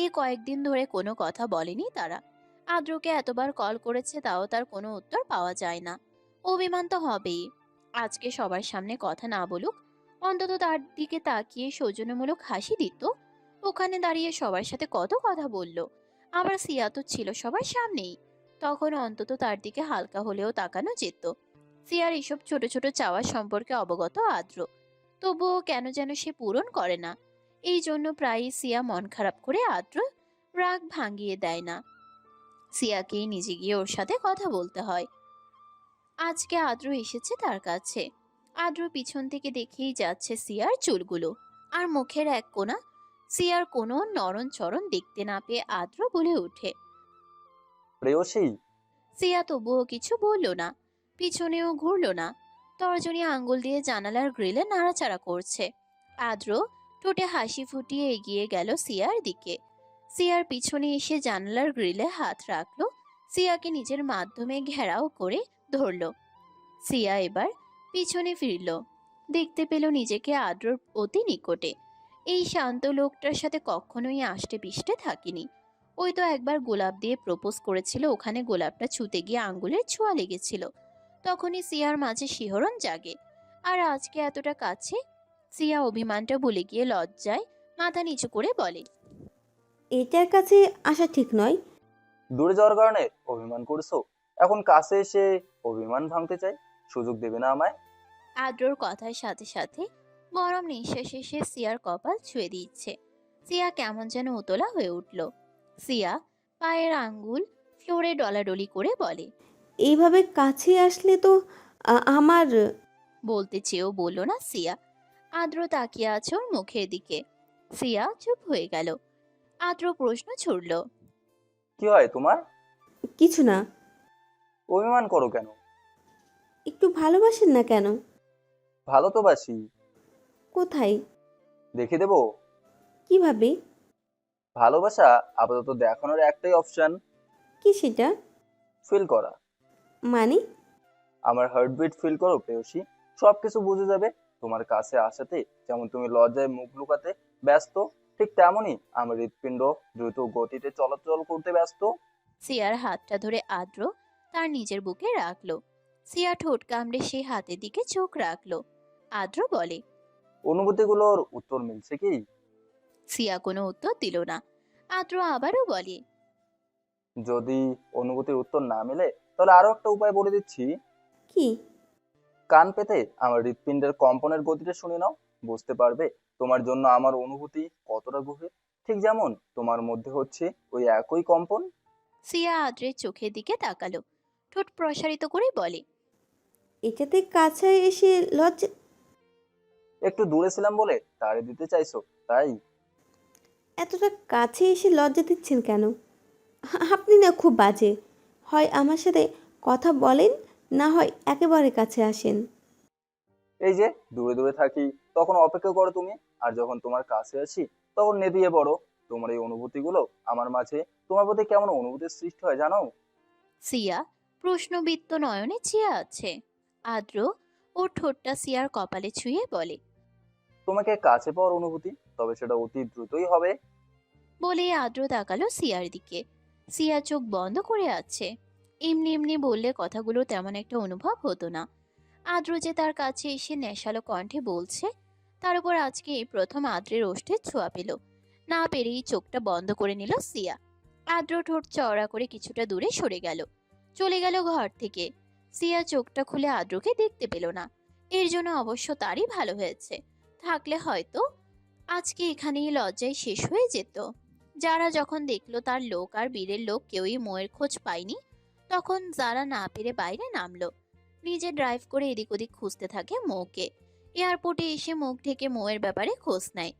এই কয়েকদিন ধরে কোনো কথা বলেনি তারা। আদ্রকে এতবার কল করেছে, তাও তার কোনো উত্তর পাওয়া যায় না। অভিমান তো হবেই। আজকে সবার সামনে কথা না বলুক, অন্তত তার দিকে তাকিয়ে সৌজন্যমূলক হাসি দিত। ওখানে দাঁড়িয়ে সবার সাথে কত কথা বলল, আবার সিয়া তো ছিল সবার সামনেই। তখন অন্তত তার দিকে হালকা হলেও তাকানো যেত। সিয়ার এসব ছোট ছোট চাওয়া সম্পর্কে অবগত আদ্র, তবুও কেন যেন সে পূরণ করে না। এই জন্য প্রায়ই সিয়া মন খারাপ করে আদ্র রাগ ভাঙিয়ে দেয় না। সিয়াকেই নিজে গিয়ে ওর সাথে কথা বলতে হয়। আজকে আদ্র এসেছে তার কাছে। আদ্র পিছন থেকে দেখেই যাচ্ছে সিয়ার চুলগুলো আর মুখের এক কোণা। সিয়ার কোনো নরম চরণ দেখতে না পেয়ে আদ্র বলে ওঠে। প্রেয়সী। সিয়া তবুও কিছু বলল না, পিছনেও ঘুরল না। তর্জনী আঙ্গুল দিয়ে জানালার গ্রিলে নাড়াচাড়া করছে। আদ্র ঠোঁটে হাসি ফুটিয়ে এগিয়ে গেল সিয়ার দিকে। সিয়ার পিছনে এসে জানালার গ্রিলে হাত রাখলো। সিয়াকে নিজের মাধ্যমে ঘেরাও করে ধরল। সিয়া এবার পিছনে ফিরল, দেখতে পেল নিজেকে আদ্রর অতি নিকটে। এই শান্ত লোকটার সাথে কখনোই আষ্টে পিষ্টে থাকিনি। ওই তো একবার গোলাপ দিয়ে প্রপোজ করেছিল, ওখানে গোলাপটা ছুঁতে গিয়ে আঙ্গুলের ছোঁয়া লেগেছিল। তখনই সিয়ার মাঝে শিহরণ জাগে। আর আজকে এতটা কাছে। সিয়া অভিমানটা ভুলে গিয়ে লজ্জায় মাথা নিচু করে বলে, এটার কাছে আসা ঠিক নয়। দূরে যাওয়ার কারণে অভিমান করছো, এখন কাছে এসে অভিমান ভাঙতে চাই? সুযোগ দেবে না আমায়? আদ্রর কথার সাথে সাথে গরম নিঃশ্বাস এসে সিয়ার কপাল ছুঁয়ে দিচ্ছে। সিয়া কেমন যেন উতলা হয়ে উঠল। সিয়া পায়ের আঙ্গুল ফ্লোরে ডলাডলি করে বলে, এইভাবে কাছে আসলে তো আমার। বলতে চেয়েও বলল না সিয়া। আদ্র তাকিয়ে আছে ওর মুখের দিকে। সিয়া চুপ হয়ে গেল। আদ্র প্রশ্ন ছুড়ল, কি হয় তোমার? কিছু না। অভিমান করো কেন? একটু ভালোবাসেন না কেন? ভালো তো বাসি। কোথায়? দেখে দেবো? কিভাবে? ভালোবাসা আপাতত দেখানোর একটাই অপশন, কি সেটা? ফিল করা। মানে? আমার হার্টবিট ফিল করো প্রেয়সী, সবকিছু বুঝে যাবে। তোমার কাছে আসাতে যেমন তুমি লজ্জায় মুখ লুকাতে ব্যস্ত, ঠিক তেমনই আমার হৃৎপিণ্ড দ্রুত গতিতে চলাচল করতে ব্যস্ত। সিয়ার হাতটা ধরে আদ্র তার নিজের বুকে রাখলো। সিয়া ঠোঁট কামড়ে সেই হাতের দিকে চোখ রাখলো। আদ্র বলে, অনুভূতিগুলোর উত্তর মিলছে কি? সিয়া কোনো উত্তর দিল না। আদ্র আবারও বলে, যদি অনুভূতির উত্তর না মেলে, তাহলে আরো একটা উপায় বলে দিচ্ছি। কি? কান পেতে আমার হৃৎপিণ্ডের কম্পনের গতিটা শুনে নাও, বুঝতে পারবে তোমার জন্য আমার অনুভূতি কতটা গভীর। ঠিক যেমন তোমার মধ্যে হচ্ছে ওই একই কম্পন। সিয়া আদ্রের চোখের দিকে তাকালো, ঠোঁট প্রসারিত করে বলে, এটাতে কাছে এসে লজ্জা। একটু দূরে ছিলাম বলে তাড়ি দিতে চাইছো, তাই? এতটা কাছে এসে লজ্জা দিচ্ছেন কেন? আপনি না খুব বাজে। হয় আমার সাথে কথা বলেন, না হয় একেবারে কাছে আসেন। এই যে দূরে দূরে থাকি তখন অপেক্ষা করো তুমি, আর যখন তোমার কাছে আসি তখন নেতিয়ে পড়ো। তোমার এই অনুভূতিগুলো আমার মাঝে তোমার প্রতি কেমন অনুভূতির সৃষ্টি হয় জানো? সিয়া প্রশ্নবিত্ত নয়নে চেয়ে আছে। আদ্র ওর ঠোঁটটা সিয়ার কপালে ছুঁয়ে বলে, তোমাকে কাছে পাওয়ার অনুভূতি, তবে সেটা অতি দ্রুতই হবে। বলে আদ্র তাকালো সিয়ার দিকে। সিয়া চোখ বন্ধ করে আছে। এমনি এমনি বললে কথাগুলো তেমন একটা অনুভব হতো না। আদ্র যে তার কাছে এসে নেশালো কণ্ঠে বলছে, তার উপর আজকে এই প্রথম আদ্রের ওষ্ঠের ছোঁয়া পেল। না পেরেই চোখটা বন্ধ করে নিল সিয়া। আদ্র ঠোঁট চওড়া করে কিছুটা দূরে সরে গেল, চলে গেল ঘর থেকে। সিয়া চোখটা খুলে আদ্রকে দেখতে পেল না। এর জন্য অবশ্য তারই ভালো হয়েছে, থাকলে হয়তো আজকে এখানেই লজ্জায় শেষ হয়ে যেত। যারা যখন দেখলো তার লোক আর বীরের লোক কেউই মোয়ের খোঁজ পায়নি, তখন যারা না পেরে বাইরে নামলো। নিজে ড্রাইভ করে এদিক ওদিক খুঁজতে থাকে মৌকে। এয়ারপোর্টে এসে মুখ ঢেকে মৌয়ের ব্যাপারে খোঁজ নেয়।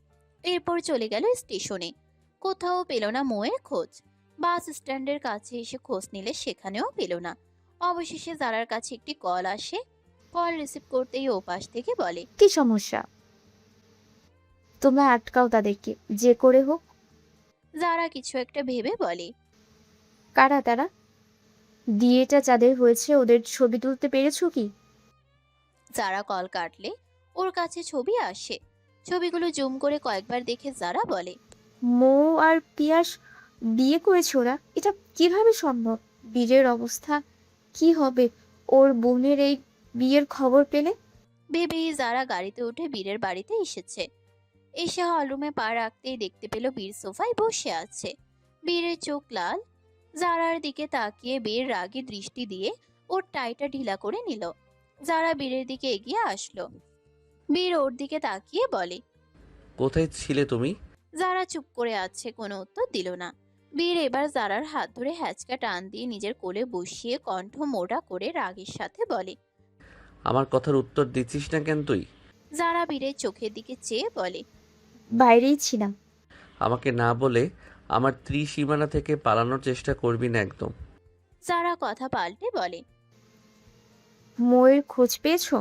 এরপর চলে গেল স্টেশনে। কোথাও পেল না মৌয়ের খোঁজ। বাস স্ট্যান্ডের কাছে এসে খোঁজ নিলে সেখানেও পেল না। অবশেষে জারার কাছে একটি কল আসে। কল রিসিভ করতেই ও পাশ থেকে বলে, কি সমস্যা? তোমরা আটকাও তাদেরকে, যে করে হোক। জারা কিছু একটা ভেবে বলে, কারা তারা? বিয়েটা যাদের হয়েছে ওদের ছবি তুলতে পেরেছো কি? যারা কল কাটলে ওর কাছে ছবি আসে। ছবিগুলো জুম করে কয়েকবার দেখে যারা বলে, মৌ আর পিয়াস বিয়ে করেছে ওরা? এটা কিভাবে সম্ভব? বীরের অবস্থা কি হবে ওর বোনের এই বিয়ের খবর পেলে? ভেবেই যারা গাড়িতে উঠে বীরের বাড়িতে এসেছে। এসে হলরুমে পা রাখতেই দেখতে পেল বীর সোফায় বসে আছে। বীরের চোখ লাল। জারার দিকে তাকিয়ে বীর রাগী দৃষ্টি দিয়ে ওর টাইটা ঢিলা করে নিল। জারা বীরের দিকে এগিয়ে আসলো। বীর ওর দিকে তাকিয়ে বলে, কোথায় ছিলে তুমি? জারা চুপ করে আছে, কোনো উত্তর দিল না। বীর এবার জারার হাত ধরে হ্যাচকা টান দিয়ে নিজের কোলে বসিয়ে কণ্ঠ মোটা করে রাগের সাথে বলে, আমার কথার উত্তর দিচ্ছিস না কেন তুই? জারা বীরের চোখের দিকে চেয়ে বলে, বাইরেই ছিলাম। আমাকে না বলে আমার ত্রিসীমানা থেকে পালানোর চেষ্টা করবি না একদম। জারা কথা পাল্টে বলে, মৌয়ের খোঁজ পেয়েছো?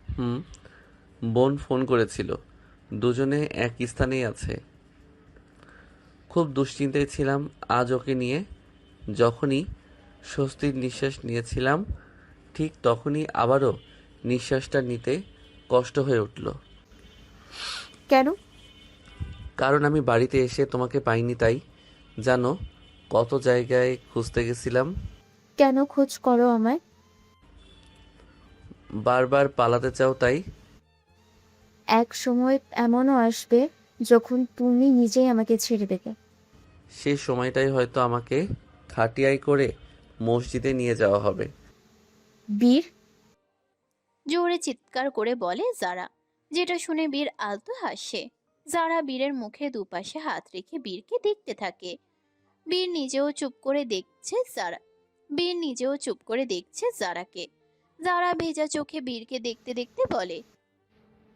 হুম, বোন ফোন করেছিল, দুজনে এক স্থানেই আছে। খুব দুশ্চিন্তায় ছিলাম আজ ওকে নিয়ে। যখনই স্বস্তির নিঃশ্বাস নিয়েছিলাম ঠিক তখনই আবারও নিঃশ্বাসটা নিতে কষ্ট হয়ে উঠল। কেন? কারণ আমি বাড়িতে এসে তোমাকে পাইনি, তাই। জানো কত জায়গায় খুঁজতে গেছিলাম। কেন খোঁজ করো আমায়? বারবার পালাতে চাও তাই। এক সময় এমনও আসবে যখন তুমি নিজেই আমাকে ছেড়ে দেবে। সেই সময়টাই হয়তো আমাকে খাটিয়ায় করে মসজিদে নিয়ে যাওয়া হবে। বীর, জোরে চিৎকার করে বলে জারা, যেটা শুনে বীর আলতো হাসে। জারা বীরের মুখে দুপাশে হাত রেখে বীরকে দেখতে থাকে। বীর নিজেও চুপ করে দেখছে জারা বীর নিজেও চুপ করে দেখছে জারাকে। জারা ভেজা চোখে বীরকে দেখতে দেখতে বলে,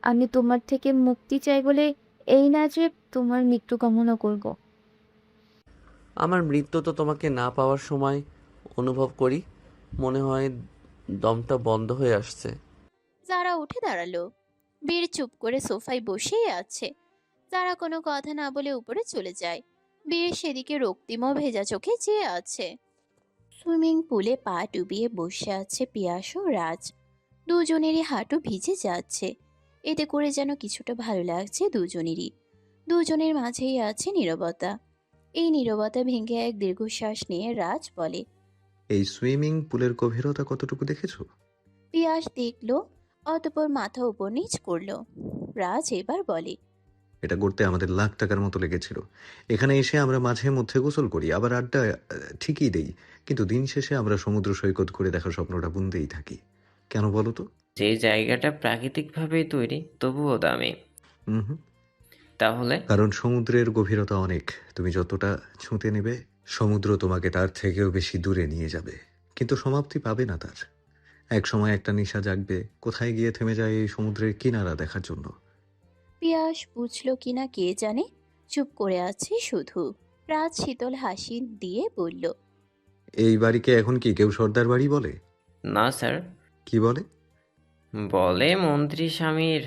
আমি তোমার থেকে মুক্তি চাই বলে এই না যে তোমার মৃত্যু কামনা করব। আমার মৃত্যু তো তোমাকে না পাওয়ার সময় অনুভব করি। মনে হয় দমটা বন্ধ হয়ে আসছে। জারা উঠে দাঁড়ালো। বীর চুপ করে সোফায় বসেই আছে। জারা কোনো কথা না বলে উপরে চলে যায়। বীর সেদিকে রক্তিম ও ভেজা চোখে চেয়ে আছে। সুইমিং পুলে পা ডুবিয়ে বসে আছে পিয়াস ও রাজ। দুজনেরই হাঁটু ভিজে যাচ্ছে। এতে করে যেন কিছুটা ভালো লাগছে দুজনেরই। দুজনের মাঝেই আছে নীরবতা। এই নীরবতা ভেঙে এক দীর্ঘশ্বাস নিয়ে রাজ বলে, এই সুইমিং পুলের গভীরতা কতটুকু দেখেছো? পিয়াস দেখলো, অতঃপর মাথা উপর নিচ করলো। রাজ এবার বলে, এটা করতে আমাদের লাখ টাকার মতো লেগেছিল। এখানে এসে আমরা মাঝে মধ্যে গোসল করি, আবার আড্ডা ঠিকই দেই, কিন্তু দিন শেষে আমরা সমুদ্র সৈকত ঘুরে দেখার স্বপ্নটা বুনতেই থাকি। কেন বলো তো? যে জায়গাটা প্রাকৃতিকভাবেই তৈরি তবুও দামি। হুম হুম। তাহলে কারণ সমুদ্রের গভীরতা অনেক। তুমি যতটা ছুঁতে নেবে সমুদ্র তোমাকে তার থেকেও বেশি দূরে নিয়ে যাবে, কিন্তু সমাপ্তি পাবে না তার। এক সময় একটা নেশা জাগবে, কোথায় গিয়ে থেমে যায় এই সমুদ্রের কিনারা দেখার জন্য। পিয়াস বুঝলো কিনা কে জানে, চুপ করে আছে শুধু। রাজ শীতল হাসি দিয়ে বলল, এই বাড়িকে এখন কি কেউ সর্দার বাড়ি বলে? না স্যার, কি বলে? বলে মন্ত্রী স্বামীর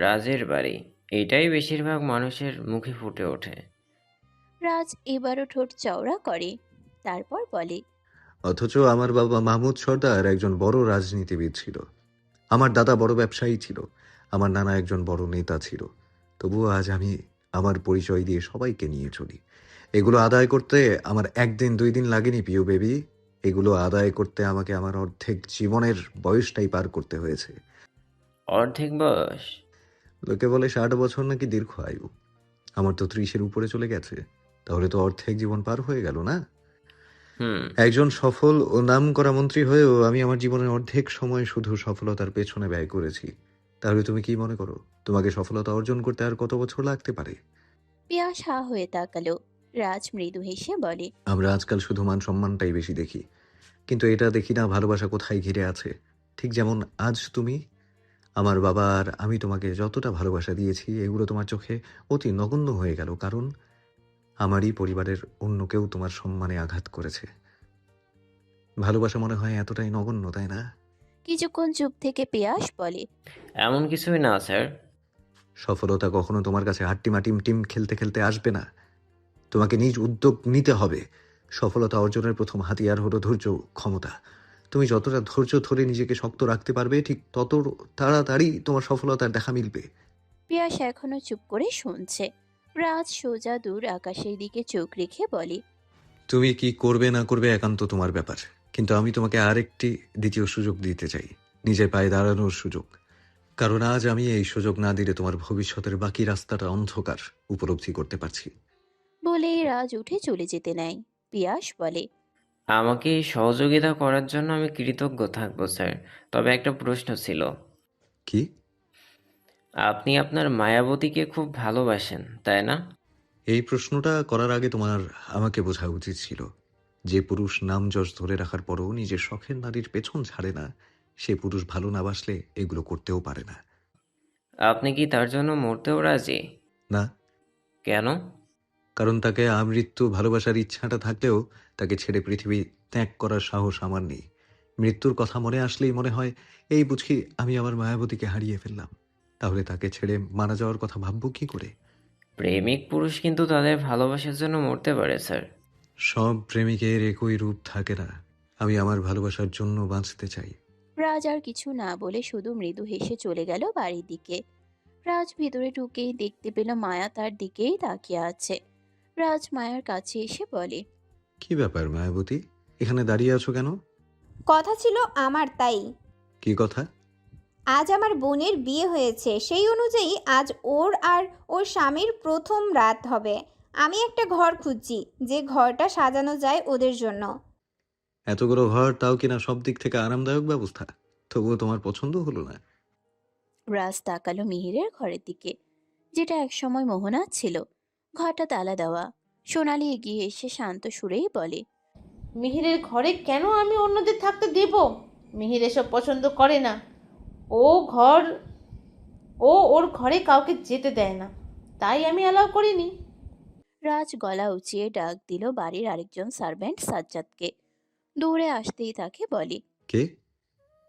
রাজের বাড়ি। এটাই বেশিরভাগ মানুষের মুখে ফুটে ওঠে। রাজ এবারও ঠোঁট চওড়া করে, তারপর বলে, অথচ আমার বাবা মাহমুদ সর্দার একজন বড় রাজনীতিবিদ ছিল, আমার দাদা বড় ব্যবসায়ী ছিল, আমার নানা একজন বড় নেতা ছিল। তবুও আজ আমি আমার পরিচয় দিয়ে সবাইকে নিয়ে চলি। এগুলো আদায় করতে আমার একদিন দুই দিন লাগেনি পিউ বেবি। এগুলো আদায় করতে আমাকে আমার অর্ধেক জীবনের বয়সটাই পার করতে হয়েছে। অর্ধেক বয়স? লোকে বলে 60 বছর নাকি দীর্ঘ আয়ু। আমার তো 30-এর উপরে চলে গেছে। তাহলে তো অর্ধেক জীবন পার হয়ে গেল না? হুম। একজন সফল ও নামকরা মন্ত্রী হয়েও আমি আমার জীবনের অর্ধেক সময় শুধু সফলতার পেছনে ব্যয় করেছি। তাহলে তুমি কি মনে করো তোমাকে সফলতা অর্জন করতে আর কত বছর লাগতে পারে? পিয়াস হা হয়ে তাকালো। রাজ মৃদু হেসে বলে, আমরা আজকাল শুধু মান সম্মানটাই বেশি দেখি, কিন্তু এটা দেখি না ভালোবাসা কোথায় ঘিরে আছে। ঠিক যেমন আজ তুমি, আমার বাবা আর আমি তোমাকে যতটা ভালোবাসা দিয়েছি এগুলো তোমার চোখে অতি নগণ্য হয়ে গেল, কারণ আমারই পরিবারের অন্য কেউ তোমার সম্মানে আঘাত করেছে। ভালোবাসা মনে হয় এতটাই নগণ্য, তাই না? কিছুক্ষণ চুপ থেকে পিয়াস বলে, এমন কিছুই না স্যার। সফলতা কখনো তোমার কাছে হাট্টিমা টিম টিম খেলতে খেলতে আসবে না। তোমাকে নিজ উদ্যোগ নিতে হবে। সফলতা অর্জনের প্রথম হাতিয়ার হলো ধৈর্য, ক্ষমতা। তুমি যতটা ধৈর্য ধরে নিজেকে শক্ত রাখতে পারবে ঠিক তত তাড়াতাড়ি তোমার সফলতার দেখা মিলবে। পিয়াস এখনো চুপ করে শুনছে। রাজ সোজা দূর আকাশের দিকে চোখ রেখে বলে, তুমি কি করবে না করবে একান্ত তোমার ব্যাপার, কিন্তু আমি তোমাকে আরেকটি দ্বিতীয় সুযোগ দিতে চাই, নিজের পায়ে দাঁড়ানোর সুযোগ। কারণ আজ আমি এই সুযোগ না দিলে তোমার ভবিষ্যতের বাকি রাস্তাটা অন্ধকার উপলব্ধি করতে পারছি। বলেই রাজ উঠে চলে যেতে নেয়। পিয়াস বলে, আমাকে এই সহযোগিতা করার জন্য আমি কৃতজ্ঞ থাকবো স্যার। তবে একটা প্রশ্ন ছিল। কি? আপনি আপনার মায়াবতীকে খুব ভালোবাসেন, তাই না? এই প্রশ্নটা করার আগে তোমার আমাকে বোঝা উচিত ছিল, যে পুরুষ নাম যশ ধরে রাখার পরও নিজের শখের নারীর পেছন ছাড়ে না, সে পুরুষ ভালো না বাসলে এগুলো করতেও পারে না। আপনি কি তার জন্য মরতেও রাজি? না, কেন? কারণ তাকে আমৃত্যু ভালোবাসার ইচ্ছাটা থাকলেও তাকে ছেড়ে পৃথিবী ত্যাগ করার সাহস আমার নেই। মৃত্যুর কথা মনে আসলেই মনে হয়, এই বুঝি আমি আমার মায়াবতীকে হারিয়ে ফেললাম, তাহলে তাকে ছেড়ে মারা যাওয়ার কথা ভাববো কি করে? প্রেমিক পুরুষ কিন্তু তাদের ভালোবাসার জন্য মরতে পারে স্যার। সব প্রেমিকের একই রূপ থাকে না। আমি আমার ভালোবাসার জন্য বাঁচতে চাই। রাজ আর কিছু না বলে শুধু মৃদু হেসে চলে গেল বাড়ির দিকে। রাজ ভিতরে ঢুকেই দেখতে পেল মায়া তার দিকেই তাকিয়ে আছে। রাজ মায়ার কাছে এসে বলে, কি ব্যাপার মায়াবতী, এখানে দাঁড়িয়ে আছো কেন? কথা ছিল আমার, তাই। কি কথা? আজ আমার বোনের বিয়ে হয়েছে, সেই অনুযায়ী আজ ওর আর ওর স্বামীর প্রথম রাত হবে। আমি একটা ঘর খুঁজছি, যে ঘরটা সাজানো যায় ওদের জন্য। এতগুলো ঘর, তাও কিনা সব দিক থেকে আরামদায়ক ব্যবস্থা, তবুও তোমার পছন্দ হলো না? রাজ তাকালো মিহিরের ঘরের দিকে, যেটা একসময় মোহনার ছিল। ঘরটা তালা দেওয়া। সোনালি এগিয়ে এসে শান্ত সুরেই বলে, মিহিরের ঘরে কেন আমি অন্যদের থাকতে দেব? মিহির এসব পছন্দ করে না। ও ঘর ওর ঘরে কাউকে যেতে দেয় না, তাই আমি অ্যালাউ করিনি। রাজ গলা উঁচিয়ে ডাক দিল বাড়ির আরেকজন সার্ভেন্ট সাজ্জাদকে। দৌড়ে আসতেই তাকে বলে, কে?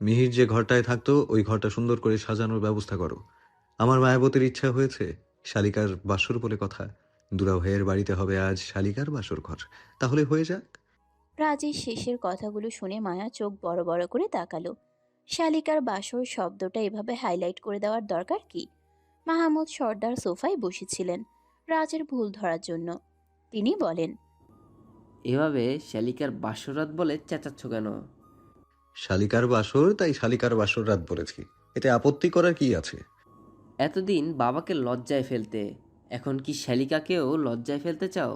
মিহির যে ঘরটায় থাকতো ওই ঘরটা সুন্দর করে সাজানোর ব্যবস্থা করো। আমার মায়াবতীর ইচ্ছা হয়েছে, শালিকার বাসর বলে কথা, দুলা ভাইয়ের বাড়িতে হবে আজ শালিকার বাসর ঘর, তাহলে হয়ে যাক। রাজের শেষের কথাগুলো শুনে মায়া চোখ বড় বড় করে তাকালো। শালিকার বাসর শব্দটা এভাবে হাইলাইট করে দেওয়ার দরকার কি? মাহমুদ সর্দার সোফায় বসেছিলেন রাজের ভুল ধরার জন্য। তিনি বলেন, এভাবে শালিকার বাসরাত বলে চেঁচাচ্ছ কেন? শালিকার বাসর, তাই শালিকার বাসর রাত বলেছি, এতে আপত্তি করার কি আছে? এতদিন বাবাকে লজ্জায় ফেলতে, এখন কি শালিকাকেও লজ্জায় ফেলতে চাও?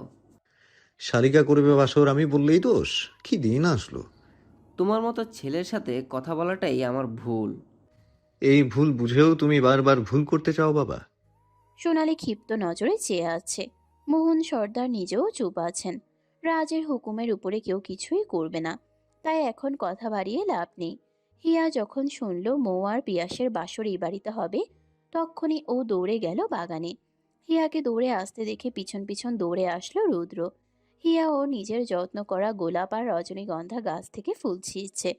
শালিকা করবে বাসর আমি বললেই দোষ? কি দিন আসলো! তোমার মতো ছেলের সাথে কথা বলাটাই আমার ভুল। এই ভুল বুঝেও তুমি বারবার ভুল করতে চাও বাবা? সোনালি ক্ষিপ্ত নজরে চেয়ে আছে। মোহন সর্দার নিজেও চুপ আছেন। রাজের হুকুমের উপরে কেউ কিছুই করবে না, তাই এখন কথা বাড়িয়ে লাভ নেই। হিয়া যখন শুনল মৌ আর পিয়াসের বাসর এই বাড়িতে হবে, তখনই ও দৌড়ে গেল বাগানে। হিয়াকে দৌড়ে আসতে দেখে পিছন পিছন দৌড়ে আসলো রুদ্র। হিয়া ও নিজের যত্ন করা গোলাপ আর রজনীগন্ধা গাছ থেকে ফুল ছিঁড়ছে।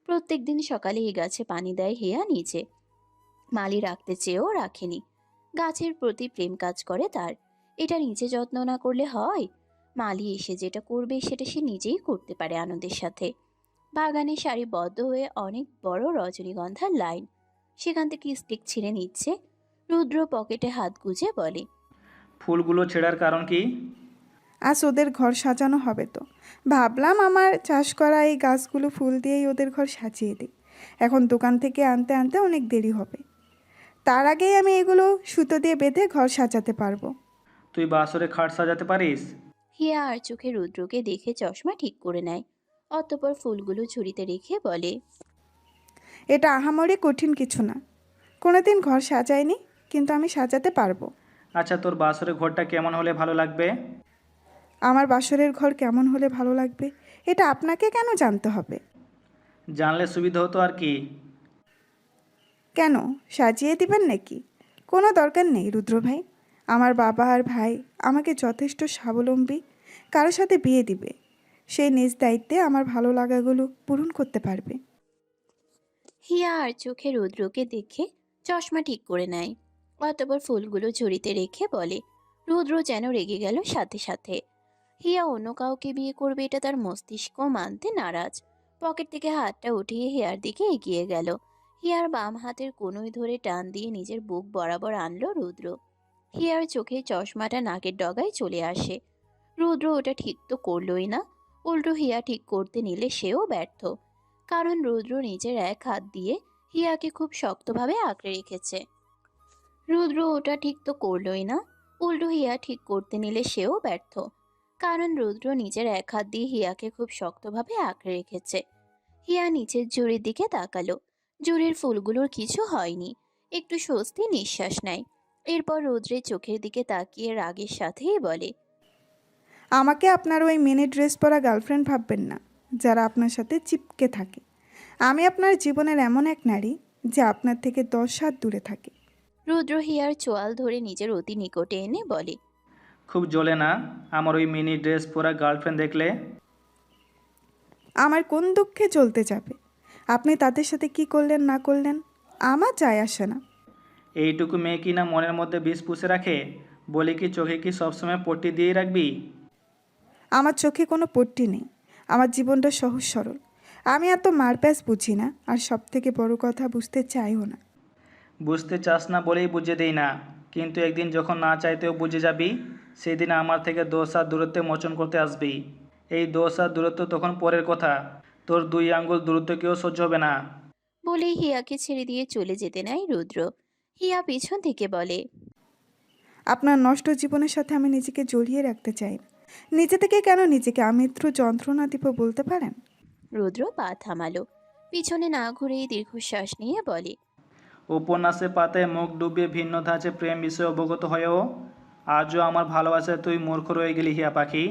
প্রত্যেকদিন সকালে এই গাছে পানি দেয় হিয়া নিজে। মালি রাখতে চেয়েও রাখেনি। গাছের প্রতি প্রেম কাজ করে তার। এটা নিজে যত্ন না করলে হয়? মালি এসে যেটা করবে সেটা সে নিজেই করতে পারে আনন্দের সাথে। বাগানে সারিবদ্ধ হয়ে অনেক বড় রজনীগন্ধার লাইন। সেখান থেকে স্টিক ছিঁড়ে নিচ্ছে। রুদ্র পকেটে হাত গুজে বলে, ফুলগুলো ছেঁড়ার কারণ কি? আজ ওদের ঘর সাজানো হবে তো ভাবলাম আমার চাষ করা এই গাছগুলো ফুল দিয়েই ওদের ঘর সাজিয়ে দিই। এখন দোকান থেকে আনতে আনতে অনেক দেরি হবে, তার আগেই আমি এগুলো সুতো দিয়ে বেঁধে ঘর সাজাতে পারবো। তুই বাসরে খাট সাজাতে পারিস? হিয়া আর চোখে রুদ্রকে দেখে চশমা ঠিক করে নেয়। অতঃপর ফুলগুলো ঝুড়িতে রেখে বলে, এটা আহামরি কঠিন কিছু না, কোনোদিন ঘর সাজাইনি, কিন্তু আমি সাজাতে পারবো। আচ্ছা, তোর বাসরের ঘরটা কেমন হলে ভালো লাগবে? আমার বাসরের ঘর কেমন হলে ভালো লাগবে এটা আপনাকে কেন জানতে হবে? জানলে সুবিধা হতো আর কি। কেন, সাজিয়ে দিবেন নাকি? কোনো দরকার নেই রুদ্র ভাই, আমার বাবা আর ভাই আমাকে যথেষ্ট স্বাবলম্বী কারোর সাথে বিয়ে দিবে, সেই নিজ দায়িত্বে আমার ভালো লাগাগুলো পূরণ করতে পারবে। হিয়া আর চোখে রুদ্রকে দেখে চশমা ঠিক করে নেয়। অতঃপর ফুলগুলো ঝুড়িতে রেখে বলে। রুদ্র যেন রেগে গেল সাথে সাথে। হিয়া অন্য কাউকে বিয়ে করবে এটা তার মস্তিষ্ক মানতে নারাজ। পকেট থেকে হাতটা উঠিয়ে হিয়ার দিকে এগিয়ে গেল। হিয়ার বাম হাতের কনুই ধরে টান দিয়ে নিজের বুক বরাবর আনলো রুদ্র। হিয়ার চোখে চশমাটা নাকের ডগায় চলে আসে। রুদ্র ওটা ঠিক তো করলই না, উল্টো হিয়া ঠিক করতে নিলে সেও ব্যর্থ। কারণ রুদ্র নিজের এক হাত দিয়ে হিয়াকে খুব শক্তভাবে আঁকড়ে রেখেছে। রুদ্র ওটা ঠিক তো করলই না, উল্টো হিয়া ঠিক করতে নিলে সেও ব্যর্থ। কারণ রুদ্র নিজের এক হাত দিয়ে হিয়াকে খুব শক্তভাবে আঁকড়ে রেখেছে। হিয়া নিচের জুড়ির দিকে তাকালো। জুড়ির ফুলগুলোর কিছু হয়নি। একটু স্বস্তি নিঃশ্বাস নেয়। এরপর রুদ্রের চোখের দিকে তাকিয়ে রাগের সাথেই বলে, আমাকে আপনার ওই মিনি ড্রেস পরা গার্লফ্রেন্ড ভাববেন না, যারা আপনার সাথে চিপকে থাকে। আমি আপনার জীবনের এমন এক নারী যে আপনার থেকে 10 হাত দূরে থাকে। রুদ্র হিয়ার চোয়াল ধরে নিজের অতি নিকটে এনে বলে, খুব জ্বলে না আমার ওই মিনি ড্রেস পরা গার্লফ্রেন্ড দেখলে? আমার কোন দুঃখে চলতে যাবে? আপনি তাদের সাথে কি করলেন না করলেন আমার যায় আসে না। এইটুকু মেয়ে কি না মনের মধ্যে বিষ পুষে রাখে? বলি কি চোখে কি সবসময় পট্টি দিয়েই রাখবি? আমার চোখে কোনো পট্টি নেই। আমার জীবনটা সহজ সরল। আমি এত মারপ্যাচ বুঝি না, আর সব থেকে বড় কথা বুঝতে চাইও না। বুঝতে চাস না বলেই বুঝে দেই না, কিন্তু একদিন যখন না চাইতেও বুঝে যাবি, সেদিন আমার থেকে 10 হাত দূরত্বে মোচন করতে আসবি। এই 10 হাত দূরত্ব তখন পরের কথা, তোর 2 আঙ্গুল দূরত্ব কেউ সহ্য হবে না। বলে হিয়াকে ছেড়ে দিয়ে চলে যেতে নেয় রুদ্র। হিয়া পিছন থেকে বলে, আপনার নষ্ট জীবনের সাথে আমি নিজেকে জড়িয়ে রাখতে চাই না। নিজে থেকে কেন নিজেকে আমৃত্যু যন্ত্রণা দিব বলতে পারেন? রুদ্র পা থামালো। পিছনে না ঘুরেই দীর্ঘশ্বাস নিয়ে বলে, উপন্যাসে পাতায় মুখ ডুবিয়ে ভিন্ন ধাঁচে প্রেম বিষয়ে অবগত হয়েও আজও আমার ভালোবাসায় তুই মূর্খ রয়ে গেলি হিয়া পাখি।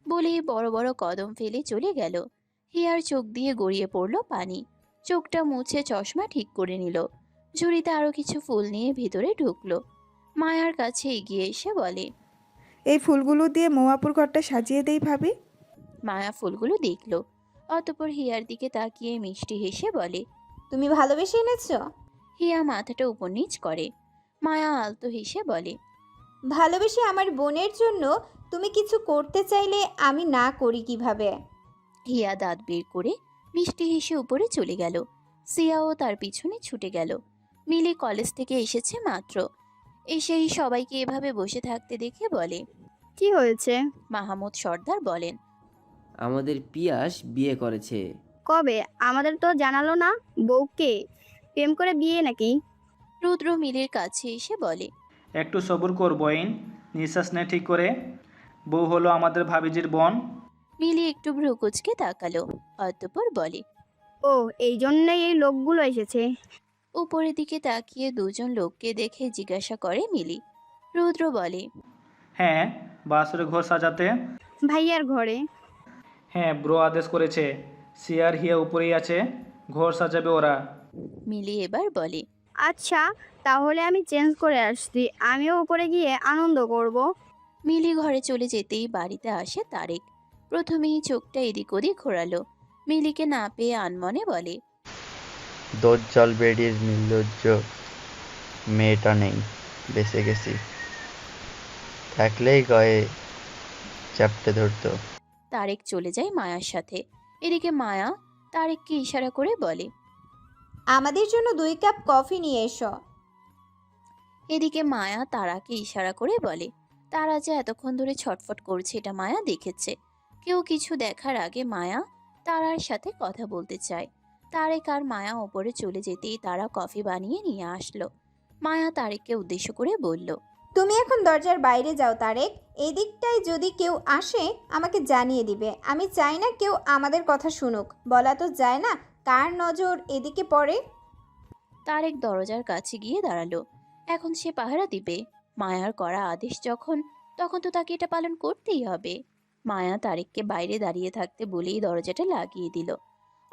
বলেই বড় বড় কদম ফেলে চলে গেল। হিয়ার চোখ দিয়ে গড়িয়ে পড়ল পানি। চোখটা মুছে চশমা ঠিক করে নিল। ঝুড়িতে আরো কিছু ফুল নিয়ে ভিতরে ঢুকলো। মায়ার কাছে এগিয়ে এসে বলে, এই ফুলগুলো দিয়ে মৌয়াপুর ঘরটা সাজিয়ে দেই ভাবি। মায়া ফুলগুলো দেখলো। অতঃপর হিয়ার দিকে তাকিয়ে মিষ্টি হেসে বলে, তুমি ভালোবেসে এনেছো? হিয়া মাথাটা উপর নিচ করে। মায়া আলতো হেসে বলে, ভালোবেসে আমার বোনের জন্য তুমি কিছু করতে চাইলে আমি না করি কিভাবে? হিয়া দাঁত বের করে মিষ্টি হেসে উপরে চলে গেল। সিয়াও তার পিছনে ছুটে গেল। মিলি কলেজ থেকে এসেছে মাত্র। এসেই সবাইকে এভাবে বসে থাকতে দেখে বলে, কি হয়েছে? মাহমুদ সর্দার বলেন, আমাদের পিয়াস বিয়ে করেছে। কবে? আমাদের তো জানালো না। বউকে প্রেম করে বিয়ে নাকি? রুদ্র মিলির কাছে এসে বলে, একটু সবুর কর বইন, নিঃশ্বাস নে ঠিক করে। বউ হলো আমাদের ভাবিজির বোন। মিলি একটু ভ্রুকুচকে তাকালো। অতঃপর বলে, ও, এই জন্যই এই লোকগুলো এসেছে। উপরের দিকে তাকিয়ে দুজন লোককে দেখে জিজ্ঞাসা করে মিলি। রুদ্র বলে, হ্যাঁ, বাসরে ঘর সাজাতে। ভাইয়ার ঘরে। হ্যাঁ, ব্রো আদেশ করেছে। সিয়ার হিয়া উপরেই আছে, ঘর সাজাবে ওরা। মিলি এবার বলে, আচ্ছা, তাহলে আমি চেঞ্জ করে আসছি, আমিও উপরে গিয়ে আনন্দ করব। মিলি ঘরে চলে যেতেই বাড়িতে আসে তারেক। প্রথমেই চোখটা এদিক ওদিক ঘোরালো। মিলিকে না পেয়ে আনমনে বলে, দজ্জাল বেডির নির্লজ্জ মেয়েটা নেই, বেঁচে গেছি। থাকলেই গায়ে চাপটে ধরতো। তারেক চলে যায় মায়ার সাথে। এদিকে মায়া তারেককে ইশারা করে বলে, আমাদের জন্য 2 কাপ কফি নিয়ে এসো। এদিকে মায়া তারাকে ইশারা করে বলে। তারা যে এতক্ষণ ধরে ছটফট করছে এটা মায়া দেখেছে। কেউ কিছু দেখার আগে মায়া তারার সাথে কথা বলতে চায়। তারেক আর মায়া ওপরে চলে যেতেই তারা কফি বানিয়ে নিয়ে আসলো। মায়া তারেককে উদ্দেশ্য করে বলল, তুমি এখন দরজার বাইরে যাও তারেক। এই দিকটায় যদি কেউ আসে আমাকে জানিয়ে দিবে। আমি চাই না কেউ আমাদের কথা শুনুক। বলা তো যায় না কার নজর এদিকে পড়ে। তারেক দরজার কাছে গিয়ে দাঁড়ালো। এখন সে পাহারা দিবে। মায়ার করা আদেশ যখন, তখন তো তাকে এটা পালন করতেই হবে। মায়া তারেককে বাইরে দাঁড়িয়ে থাকতে বলেই দরজাটা লাগিয়ে দিল।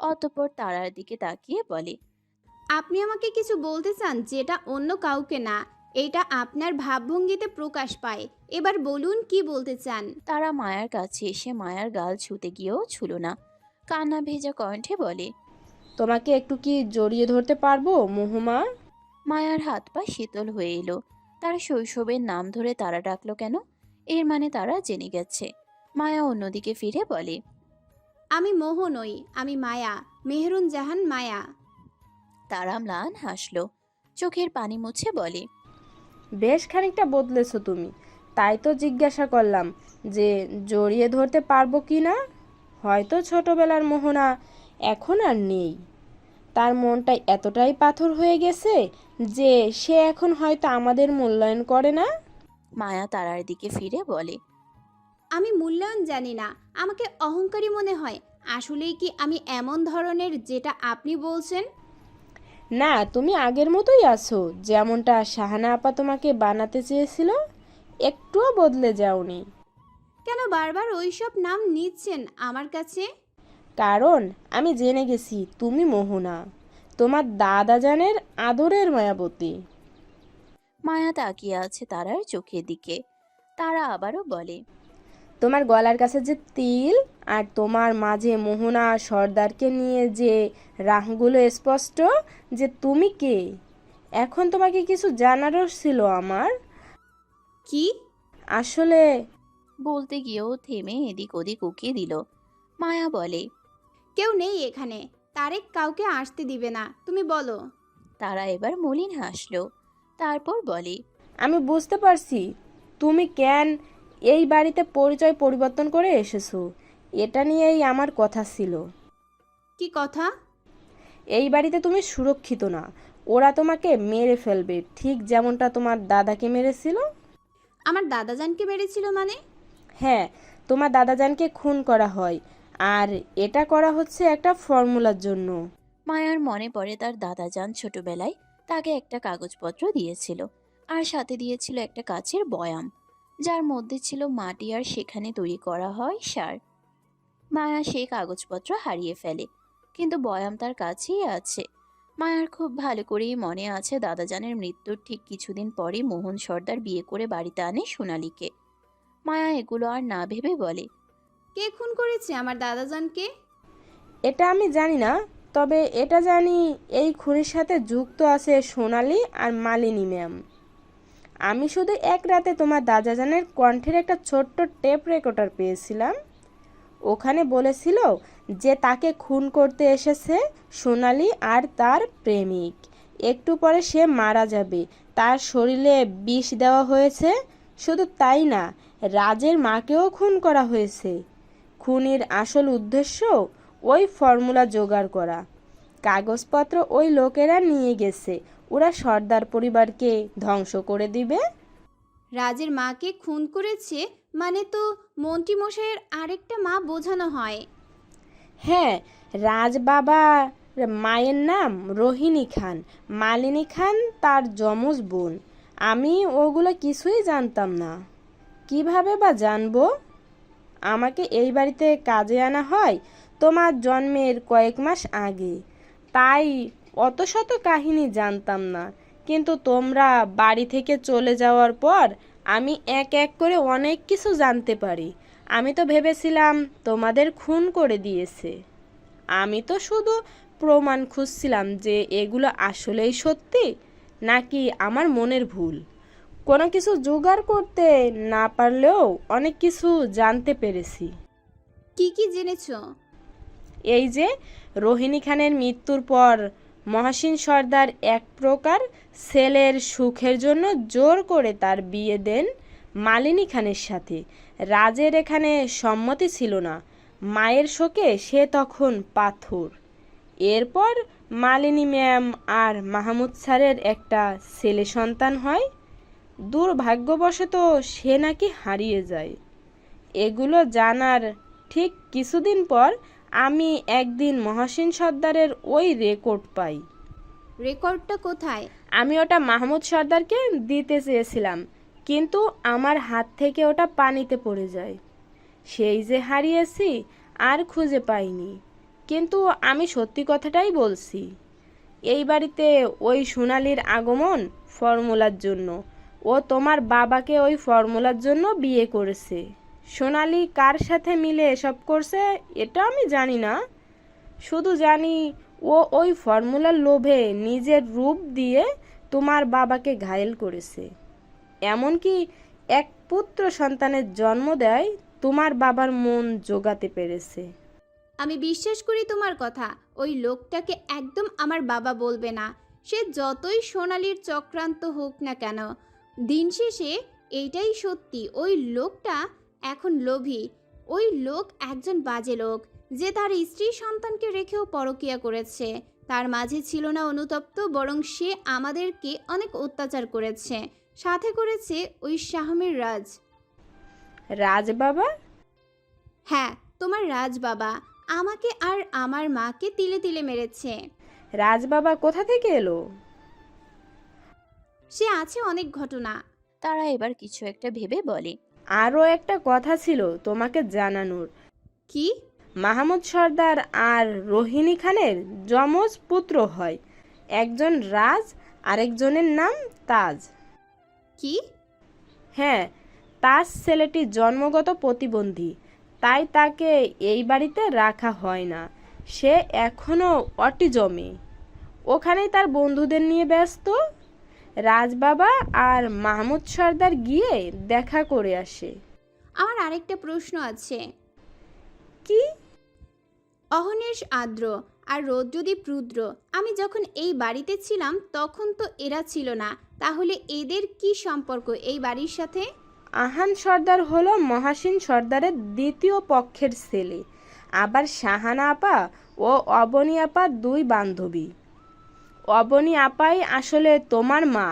অতঃপর তারার দিকে তাকিয়ে বলে, আপনি আমাকে কিছু বলতে চান যেটা অন্য কাউকে না, এটা আপনার ভাবভঙ্গিতে প্রকাশ পায়। এবার বলুন কি বলতে চান। তারা মায়ার কাছে এসে মায়ার গাল ছুতে গিয়েও ছুলো না। কান্না ভেজা কণ্ঠে বলে, তোমাকে একটু কি জড়িয়ে ধরতে পারবো মহুমা? মায়ার হাত পা শীতল হয়ে এলো। তার শৈশবের নাম ধরে তারা ডাকলো কেন? এর মানে তারা জেনে গেছে। মায়া অন্যদিকে ফিরে বলে, আমি মোহ নই, আমি মায়া, মেহরুন জাহান মায়া। তারা ম্লান হাসলো। চোখের পানি মুছে বলে, বেশ খানিকটা বদলেছো তুমি। তাই তো জিজ্ঞাসা করলাম যে জড়িয়ে ধরতে পারবো কি না। হয়তো ছোটবেলার মোহনা এখন আর নেই। তার মনটা এতটাই পাথর হয়ে গেছে যে সে এখন হয়তো আমাদের মূল্যায়ন করে না। মায়া তারার দিকে ফিরে বলে, আমি মূল্যায়ন জানি না, আমাকে অহংকারী মনে হয়। আসলেই কি আমি এমন ধরনের যেটা আপনি বলছেন? না, তুমি আগের মতোই আছো, যেমনটা শাহানা আপা তোমাকে বানাতে চেয়েছিল। একটুও বদলে যাওনি। কেন বারবার ওইসব নাম নিচ্ছেন আমার কাছে? কারণ আমি জেনে গেছি তুমি মোহনা, তোমার দাদা জানের আদরের মায়াবতী। মায়া তাকিয়ে আছে তারার চোখের দিকে। তারা আবারও বলে, তোমার গলার কাছে যে তিল আর তোমার মাঝে মোহনা সর্দারকে নিয়ে যে রাহগুলো স্পষ্ট যে তুমি কে। এখন তোমাকে কিছু জানারও ছিল আমার। কি? আসলে বলতে গিয়েও থেমে এদিক ওদিক উকিয়ে দিল। মায়া বলে, কেউ নেই এখানে, তারেক কাউকে আসতে দিবে না, তুমি বলো। তারা এবার মলিন হাসলো। তারপর বলে, আমি বুঝতে পারছি তুমি কেন এই বাড়িতে পরিচয় পরিবর্তন করে এসেছো। এটা নিয়েই আমার কথা ছিল। কি কথা? এই বাড়িতে তুমি সুরক্ষিত না। ওরা তোমাকে মেরে ফেলবে, ঠিক যেমনটা তোমার দাদাকে মেরেছিল। আমার দাদাজানকে মেরেছিল মানে? হ্যাঁ, তোমার দাদাজানকে খুন করা হয়, আর এটা করা হচ্ছে একটা ফর্মুলার জন্য। মায়ার মনে পড়ে তার দাদাজান ছোটবেলায় তাকে একটা কাগজপত্র দিয়েছিল, আর সাথে দিয়েছিল একটা কাচের বয়াম, যার মধ্যে ছিল মাটি আর সেখানে তৈরি করা হয় সার। মায়া সেই কাগজপত্র হারিয়ে ফেলে, কিন্তু বয়াম তার কাছেই আছে। মায়ার খুব ভালো করেই মনে আছে দাদাজানের মৃত্যুর ঠিক কিছুদিন পরে মোহন সর্দার বিয়ে করে বাড়িতে আনে সোনালীকে। মায়া এগুলো আর না ভেবে বলে, কে খুন করেছে আমার দাদাজানকে? এটা আমি জানি না, তবে এটা জানি এই খুনের সাথে যুক্ত আছে সোনালি আর মালিনী ম্যাম। আমি শুধু এক রাতে তোমার দাদাজানের কণ্ঠের একটা ছোট্ট টেপ রেকর্ডার পেয়েছিলাম। ওখানে বলেছিল যে তাকে খুন করতে এসেছে সোনালি আর তার প্রেমিক। একটু পরে সে মারা যাবে, তার শরীরে বিষ দেওয়া হয়েছে। শুধু তাই না, রাজের মাকেও খুন করা হয়েছে। খুনের আসল উদ্দেশ্য ওই ফর্মুলা জোগাড় করা। কাগজপত্র ওই লোকেরা নিয়ে গেছে, ওরা সর্দার পরিবারকে ধ্বংস করে দিবে। রাজের মাকে খুন করেছে মানে তো মন্ত্রীমশাইয়ের আরেকটা মা বোঝানো হয়। হ্যাঁ, রাজ বাবার মায়ের নাম রোহিণী খান, মালিনী খান তার যমজ বোন। আমি ওগুলো কিছুই জানতাম না। কিভাবে বা জানবো? আমাকে এই বাড়িতে কাজে আনা হয় তোমার জন্মের কয়েক মাস আগে, তাই অত শত কাহিনী জানতাম না। কিন্তু তোমরা বাড়ি থেকে চলে যাওয়ার পর আমি এক এক করে অনেক কিছু জানতে পারি। আমি তো ভেবেছিলাম তোমাদের খুন করে দিয়েছে। আমি তো শুধু প্রমাণ খুঁজছিলাম যে এগুলো আসলেই সত্যি নাকি আমার মনের ভুল। কোনো কিছু জোগাড় করতে না পারলেও অনেক কিছু জানতে পেরেছি। কি কি জেনেছো? এই যে রোহিণী খানের মৃত্যুর পর মহাসিন সর্দার এক প্রকার ছেলের সুখের জন্য জোর করে তার বিয়ে দেন মালিনী খানের সাথে। রাজের এখানে সম্মতি ছিল না। মায়ের শোকে সে তখন পাথর। এরপর মালিনী ম্যাম আর মাহমুদ স্যারের একটা ছেলে সন্তান হয়। দুর্ভাগ্যবশত সে নাকি হারিয়ে যায়। এগুলো জানার ঠিক কিছুদিন পর আমি একদিন মহাসিন সর্দারের ওই রেকর্ড পাই। রেকর্ডটা কোথায়? আমি ওটা মাহমুদ সর্দারকে দিতে চেয়েছিলাম, কিন্তু আমার হাত থেকে ওটা পানিতে পড়ে যায়। সেই যে হারিয়েছি আর খুঁজে পাইনি। কিন্তু আমি সত্যি কথাটাই বলছি। এই বাড়িতে ওই সোনালির আগমন ফর্মুলার জন্য। ও তোমার বাবাকে ওই ফর্মুলার জন্য বিয়ে করেছে। সোনালি কার সাথে মিলে এসব করছে এটা আমি জানি না। শুধু জানি ও ওই ফর্মুলার লোভে নিজের রূপ দিয়ে তোমার বাবাকে ঘায়েল করেছে। এমনকি এক পুত্র সন্তানের জন্ম দেয় তোমার বাবার মন জোগাতে পেরেছে। আমি বিশ্বাস করি তোমার কথা। ওই লোকটাকে একদম আমার বাবা বলবে না, সে যতই সোনালির চক্রান্ত হোক না কেন। দিন শেষে এইটাই সত্যি, ওই লোকটা এখন লোভী। ওই লোক একজন বাজে লোক, যে তার স্ত্রী সন্তানকে রেখেও পরকীয়া করেছে। তার মাঝে ছিল না অনুতপ্ত, বরং সে আমাদেরকে অনেক অত্যাচার করেছে, সাথে করেছে ওই শাহমের রাজ। রাজ বাবা? হ্যাঁ, তোমার রাজ বাবা আমাকে আর আমার মাকে তিলে তিলে মেরেছে। রাজ বাবা কোথা থেকে এলো? সে আছে অনেক ঘটনা। তারা এবার কিছু একটা ভেবে বলে, আরও একটা কথা ছিল তোমাকে জানানোর। কি? মাহমুদ সর্দার আর রোহিণী খানের যমজ পুত্র হয়, একজন রাজ আরেকজনের নাম তাজ। কি? হ্যাঁ, তাজ ছেলেটি জন্মগত প্রতিবন্ধী, তাই তাকে এই বাড়িতে রাখা হয় না। সে এখনও অটিজমে, ওখানেই তার বন্ধুদের নিয়ে ব্যস্ত। রাজবাবা আর মাহমুদ সর্দার গিয়ে দেখা করে আসে। আমার আরেকটা প্রশ্ন আছে। কি? অহর্নিশ আর্দ্র আর রৌদ্রদীপ রুদ্র, আমি যখন এই বাড়িতে ছিলাম তখন তো এরা ছিল না, তাহলে এদের কি সম্পর্ক এই বাড়ির সাথে? আহান সর্দার হলো মহাসিন সর্দারের দ্বিতীয় পক্ষের ছেলে, আবার শাহানা আপা ও অবনী আপা দুই বান্ধবী। অবনী আপাই আসলে তোমার মা।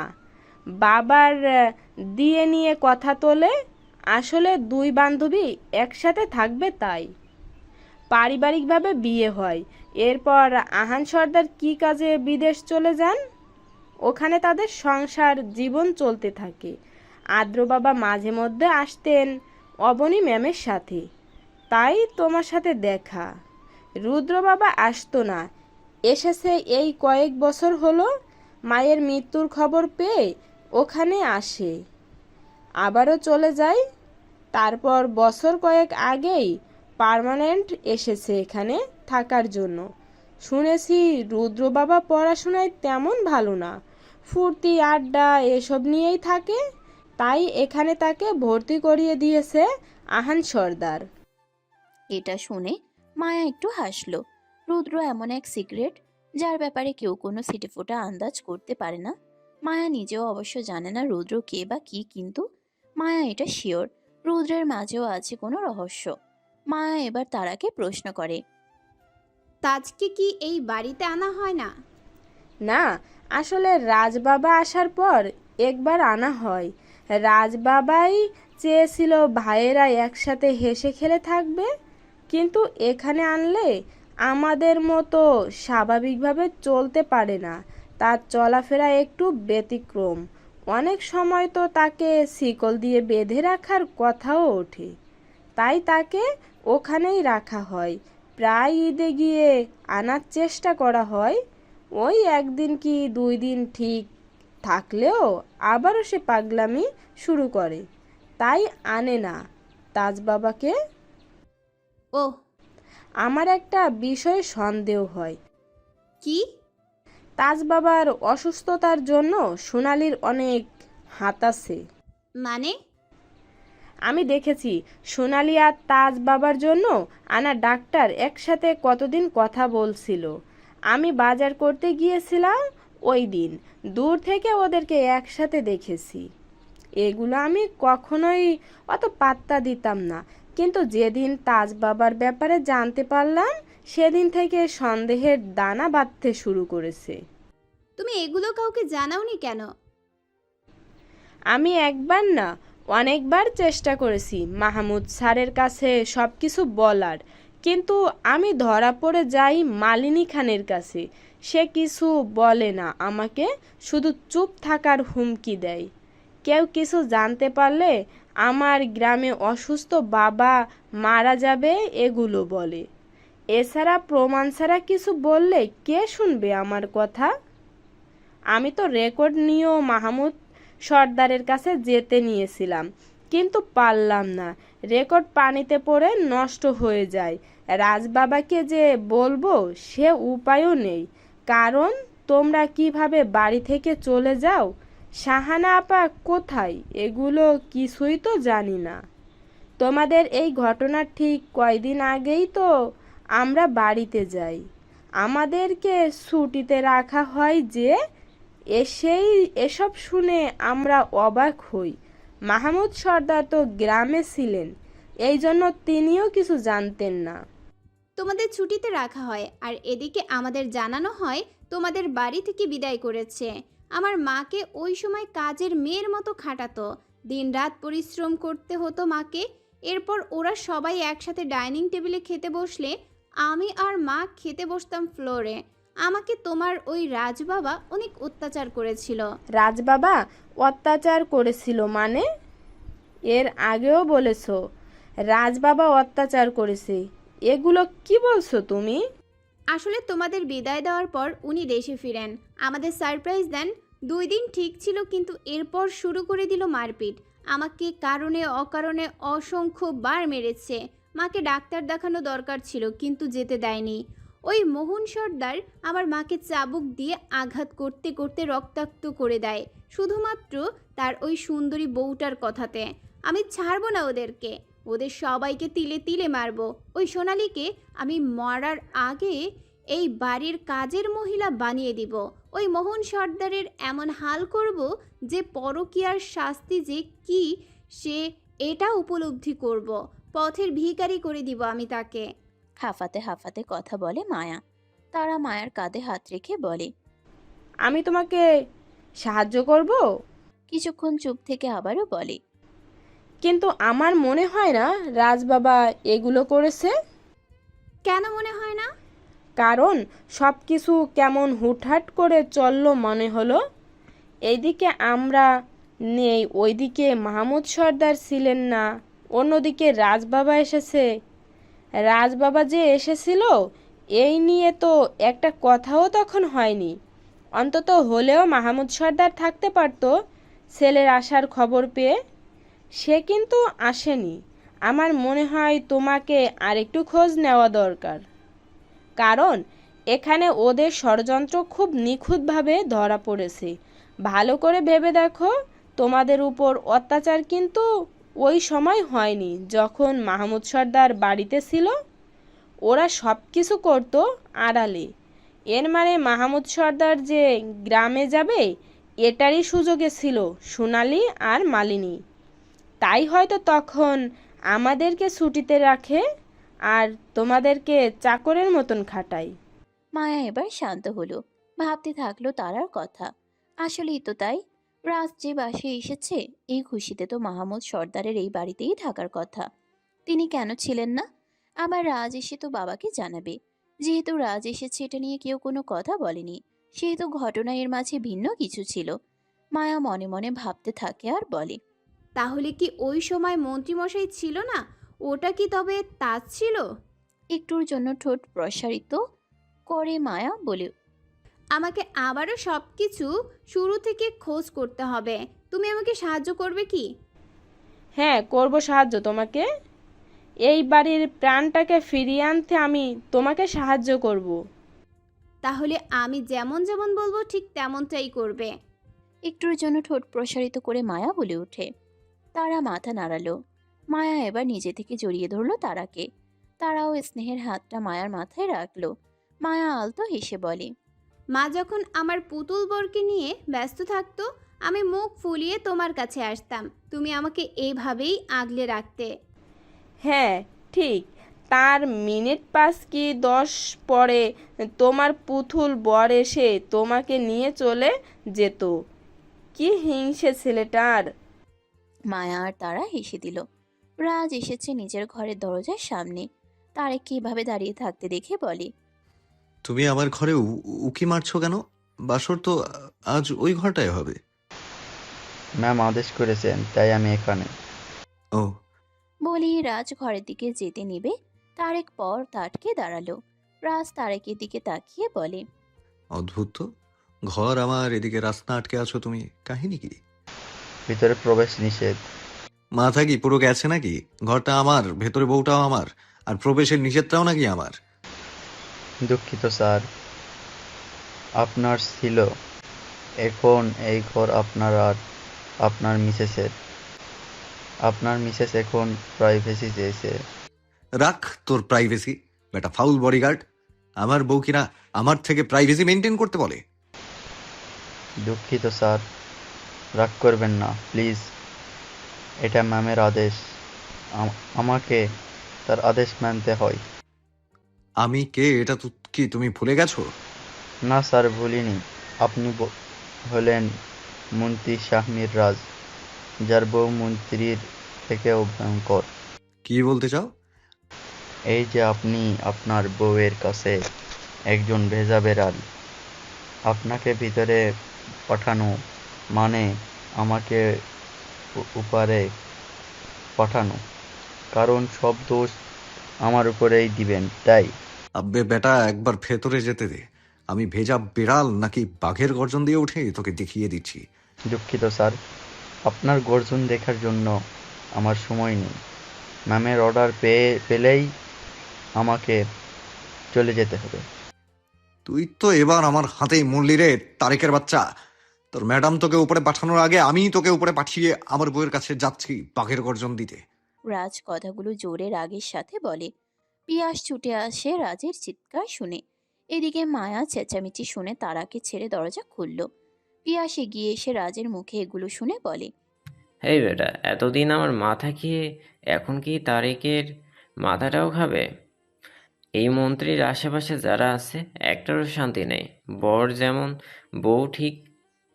বাবার দিয়ে নিয়ে কথা তোলে, আসলে দুই বান্ধবী একসাথে থাকবে তাই পারিবারিকভাবে বিয়ে হয়। এরপর আহান সর্দার কি কাজে বিদেশ চলে যান, ওখানে তাদের সংসার জীবন চলতে থাকে। আদ্র বাবা মাঝে মধ্যে আসতেন অবনী ম্যামের সাথে, তাই তোমার সাথে দেখা। রুদ্র বাবা আসতো না, এসেছে এই কয়েক বছর হলো। মায়ের মৃত্যুর খবর পেয়ে ওখানে আসে, আবারও চলে যায়। তারপর বছর কয়েক আগেই পার্মানেন্ট এসেছে এখানে থাকার জন্য। শুনেছি রুদ্র বাবা পড়াশোনায় তেমন ভালো না, ফুর্তি আড্ডা এসব নিয়েই থাকে, তাই এখানে তাকে ভর্তি করিয়ে দিয়েছে আহান সর্দার। এটা শুনে মায়া একটু হাসলো। রুদ্র এমন এক সিক্রেট যার ব্যাপারে কেউ কোনো সিটেফোঁটা আন্দাজ করতে পারে না। মায়া নিজেও অবশ্য জানে না রুদ্র কে বা কি, কিন্তু মায়া এটা শিওর রুদ্রের মাঝেও আছে কোনো রহস্য। মায়া এবার তারাকে প্রশ্ন করে, তাজকে কি এই বাড়িতে আনা হয় না? না, আসলে রাজবাবা আসার পর একবার আনা হয়। রাজবাবাই চেয়েছিল ভাইয়েরা একসাথে হেসে খেলে থাকবে, কিন্তু এখানে আনলে আমাদের মতো স্বাভাবিকভাবে চলতে পারে না। তার চলাফেরা একটু ব্যতিক্রম। অনেক সময় তো তাকে শিকল দিয়ে বেঁধে রাখার কথাও ওঠে, তাই তাকে ওখানেই রাখা হয়। প্রায় ঈদে গিয়ে আনার চেষ্টা করা হয়, ওই একদিন কি 2 দিন ঠিক থাকলেও আবারও সে পাগলামি শুরু করে, তাই আনে না তাজ বাবাকে। ও, আমার একটা বিষয়ে সন্দেহ হয়। কি? তাজ বাবার অসুস্থতার জন্য সোনালির অনেক হাত আছে। মানে? আমি দেখেছি সোনালি আর তাজ বাবার জন্য আনা ডাক্তার একসাথে কতদিন কথা বলছিল। আমি বাজার করতে গিয়েছিলাম ওই দিন, দূর থেকে ওদেরকে একসাথে দেখেছি। এগুলো আমি কখনোই অত পাত্তা দিতাম না, কিন্তু যেদিন তাজ বাবার ব্যাপারে জানতে পারলাম সেদিন থেকে সন্দেহের দানা বাঁধতে শুরু করেছে। তুমি এগুলো কাউকে জানাওনি কেন? আমি একবার না অনেকবার চেষ্টা করেছি মাহমুদ স্যারের কাছে সব কিছু বলার, কিন্তু আমি ধরা পড়ে যাই মালিনী খানের কাছে। সে কিছু বলে না আমাকে, শুধু চুপ থাকার হুমকি দেয়। কেউ কিছু জানতে পারলে আমার গ্রামে অসুস্থ বাবা মারা যাবে এগুলো বলে। এছাড়া প্রমাণ ছাড়া কিছু বললে কে শুনবে আমার কথা? আমি তো রেকর্ড নিয়েও মাহমুদ সর্দারের কাছে যেতে নিয়েছিলাম, কিন্তু পারলাম না। রেকর্ড পানিতে পড়ে নষ্ট হয়ে যায়। রাজবাবাকে যে বলবো সে উপায়ও নেই, কারণ তোমরা কিভাবে বাড়ি থেকে চলে যাও, শাহানা আপা কোথায়, এগুলো কিছুই তো জানি না। তোমাদের এই ঘটনা ঠিক কয়দিন আগেই তো আমরা বাড়িতে যাই। আমাদেরকে ছুটিতে রাখা হয় যে এসেই এসব শুনে আমরা অবাক হই। মাহমুদ সর্দার তো গ্রামে ছিলেন, এই জন্য তিনিও কিছু জানতেন না। তোমাদের ছুটিতে রাখা হয় আর এদিকে আমাদের জানানো হয় তোমাদের বাড়ি থেকে বিদায় করেছে। আমার মাকে ওই সময় কাজের মেয়ের মতো খাটাতো, দিনরাত পরিশ্রম করতে হতো মাকে। এরপর ওরা সবাই একসাথে ডাইনিং টেবিলে খেতে বসলে আমি আর মা খেতে বসতাম ফ্লোরে। আমাকে তোমার ওই রাজবাবা অনেক অত্যাচার করেছিল। রাজবাবা অত্যাচার করেছিল মানে? এর আগেও বলেছো রাজবাবা অত্যাচার করেছে, এগুলো কি বলছো তুমি? আসলে তোমাদের বিদায় দেওয়ার পর উনি দেশে ফিরেন, আমাদের সারপ্রাইজ দেন। 2 দিন ঠিক ছিল, কিন্তু এরপর শুরু করে দিল মারপিট। আমাকে কারণে অকারণে অসংখ্য বার মেরেছে। মাকে ডাক্তার দেখানো দরকার ছিল, কিন্তু যেতে দেয়নি। ওই মোহন সর্দার আমার মাকে চাবুক দিয়ে আঘাত করতে করতে রক্তাক্ত করে দেয়, শুধুমাত্র তার ওই সুন্দরী বউটার কথাতে। আমি ছাড়বো না ওদেরকে, ওদের সবাইকে তিলে তিলে মারবো। ওই সোনালীকে আমি মরার আগে এই বাড়ির কাজের মহিলা বানিয়ে দিব। ওই মোহন সর্দারের এমন হাল করব যে পরকীয়ার শাস্তি যে কি সে এটা উপলব্ধি করব। পথের ভিখারি করে দিব আমি তাকে। হাঁফাতে হাঁফাতে কথা বলে মায়া। তারা মায়ার কাঁধে হাত রেখে বলে, আমি তোমাকে সাহায্য করব। কিছুক্ষণ চুপ থেকে আবারও বলে, কিন্তু আমার মনে হয় না রাজবাবা এগুলো করেছে। কেন মনে হয় না? কারণ সব কিছু কেমন হুটহাট করে চললো মনে হলো। এইদিকে আমরা নেই, ওইদিকে মাহমুদ সর্দার ছিলেন না, অন্যদিকে রাজবাবা এসেছে। রাজবাবা যে এসেছিল এই নিয়ে তো একটা কথাও তখন হয়নি। অন্তত হলেও মাহমুদ সর্দার থাকতে পারতো ছেলের আসার খবর পেয়ে। সে কিন্তু আসেনি। আমার মনে হয় তোমাকে আরেকটু খোঁজ নেওয়া দরকার, কারণ এখানে ওদের ষড়যন্ত্র খুব নিখুঁতভাবে ধরা পড়েছে। ভালো করে ভেবে দেখো, তোমাদের উপর অত্যাচার কিন্তু ওই সময় হয়নি যখন মাহমুদ সর্দার বাড়িতে ছিল। ওরা সব কিছু করতো আড়ালে। এর মানে মাহমুদ সর্দার যে গ্রামে যাবে এটারই সুযোগে ছিল সোনালি আর মালিনী। তাই হয়তো তখন আমাদেরকে ছুটিতে রাখে আর তোমাদেরকে চাকরের মতন খাটায়। মায়া এবার শান্ত হলো, ভাবতে থাকলো তারার কথা। আসলেই তো তাই। রাজ যে বাসে এসেছে এই খুশিতে তো মাহমুদ সর্দারের এই বাড়িতেই থাকার কথা। তিনি কেন ছিলেন না? আবার রাজ এসে তো বাবাকে জানাবে। যেহেতু রাজ এসেছে এটা নিয়ে কেউ কোনো কথা বলেনি, সেহেতু ঘটনা এর মাঝে ভিন্ন কিছু ছিল। মায়া মনে মনে ভাবতে থাকে আর বলে, তাহলে কি ওই সময় মন্ত্রীমশাই ছিল না? ওটা কি তবে তাজ ছিল? একটুর জন্য ঠোঁট প্রসারিত করে মায়া বলে, আমাকে আবারও সব কিছু শুরু থেকে খোঁজ করতে হবে। তুমি আমাকে সাহায্য করবে কি? হ্যাঁ, করব সাহায্য তোমাকে। এই বাড়ির প্রাণটাকে ফিরিয়ে আনতে আমি তোমাকে সাহায্য করব। তাহলে আমি যেমন যেমন বলবো ঠিক তেমনটাই করবে। একটুর জন্য ঠোঁট প্রসারিত করে মায়া বলে ওঠে। তারা মাথা নাড়ালো। মায়া এবার নিজে থেকে জড়িয়ে ধরলো তারাকে। তারাও স্নেহের হাতটা মায়ার মাথায় রাখলো। মায়া আলতো হেসে বলে, মা যখন আমার পুতুল বরকে নিয়ে ব্যস্ত থাকতো আমি মুখ ফুলিয়ে তোমার কাছে আসতাম, তুমি আমাকে এইভাবেই আগলে রাখতে। হ্যাঁ ঠিক, তার মিনিট 5 কি 10 পরে তোমার পুতুল বর এসে তোমাকে নিয়ে চলে যেত। কি হিংসে ছেলেটার। মায়া আর তারা হেসে দিল। রাজ এসেছে নিজের ঘরের দরজার সামনে। তারে কিভাবে দাঁড়িয়ে থাকতে দেখে বলে, তুমি আমার ঘরে উকি মারছো কেন? বাসর তো আজ ওই ঘরটায় হবে। ম্যাম আদেশ করেছেন তাই আমি এখানে। ও বলি রাজ ঘরের দিকে যেতে নিবে, তারেক পর তাটকে দাঁড়ালো। রাজ তারেকের দিকে তাকিয়ে বলে, অদ্ভুত তো, ঘর আমার, এদিকে রাস্তা আটকে আছো তুমি, কাহিনী কি? ভিতরে প্রবেশ নিষেধ। মাথা কি পুরো গেছে নাকি? ঘরটা আমার, ভেতরে বউটাও আমার, আর প্রবেশের নিষেধটাও নাকি আমার? দুঃখিত স্যার, আপনার ছিল, এখন এই ঘর আপনার আর আপনার মিসেসের। আপনার মিসেস এখন প্রাইভেসি চেয়েছে। রাখ তোর প্রাইভেসি, বেটা ফাউল বডিগার্ড। আমার বউ কিনা আমার থেকে প্রাইভেসি মেনটেন করতে বলে? দুঃখিত স্যার, রাগ করবেন না প্লিজ। এটা ম্যামের আদেশ, আমাকে তার আদেশ মানতে হয়। আমি কে এটা তো কি তুমি ভুলে গেছো? না স্যার, ভুলিনি। আপনি হলেন মন্ত্রী শাহমীর রাজ, যার বউ মন্ত্রীর থেকেও ভয়ঙ্কর। কি বলতে চাও? এই যে আপনি আপনার বউয়ের কাছে একজন ভেজা বেড়াল। আপনাকে ভিতরে পাঠানো মানে আমাকে উপরে পাঠানো, কারণ সব দোষ আমার উপরেই দিবেন, তাই। আব্বে বেটা, একবার ভেতরে যেতে দে। আমি ভেজা বিড়াল নাকি বাঘের গর্জন দিয়ে উঠে তোকে দেখিয়ে দিচ্ছি। দুঃখিত স্যার, আপনার গর্জন দেখার জন্য আমার সময় নেই। ম্যামের অর্ডার পেলেই আমাকে চলে যেতে হবে। তুই তো এবার আমার হাতেই মরলি রে, তারেকের বাচ্চা। তোর ম্যাডাম তোকে উপরে পাঠানোর আগে আমি তোকে উপরে পাঠিয়ে আমার বউয়ের কাছে যাচ্ছি বাঘের গর্জন দিতে। রাজ কথাগুলো জোরে রাগের সাথে বলে। পিয়াস ছুটে আসে রাজের চিৎকার শুনে। এদিকে মায়া চেঁচামেচি শুনে তারাকে ছেড়ে দরজা খুলল। পিয়াস এগিয়ে এসে রাজের মুখে এগুলো শুনে বলে, এই বেটা, এতদিন আমার মাথা খেয়ে এখন কি তারেকের মাথাটাও খাবে? এই মন্ত্রীর আশেপাশে যারা আছে একটারও শান্তি নেই। বর যেমন, বউ ঠিক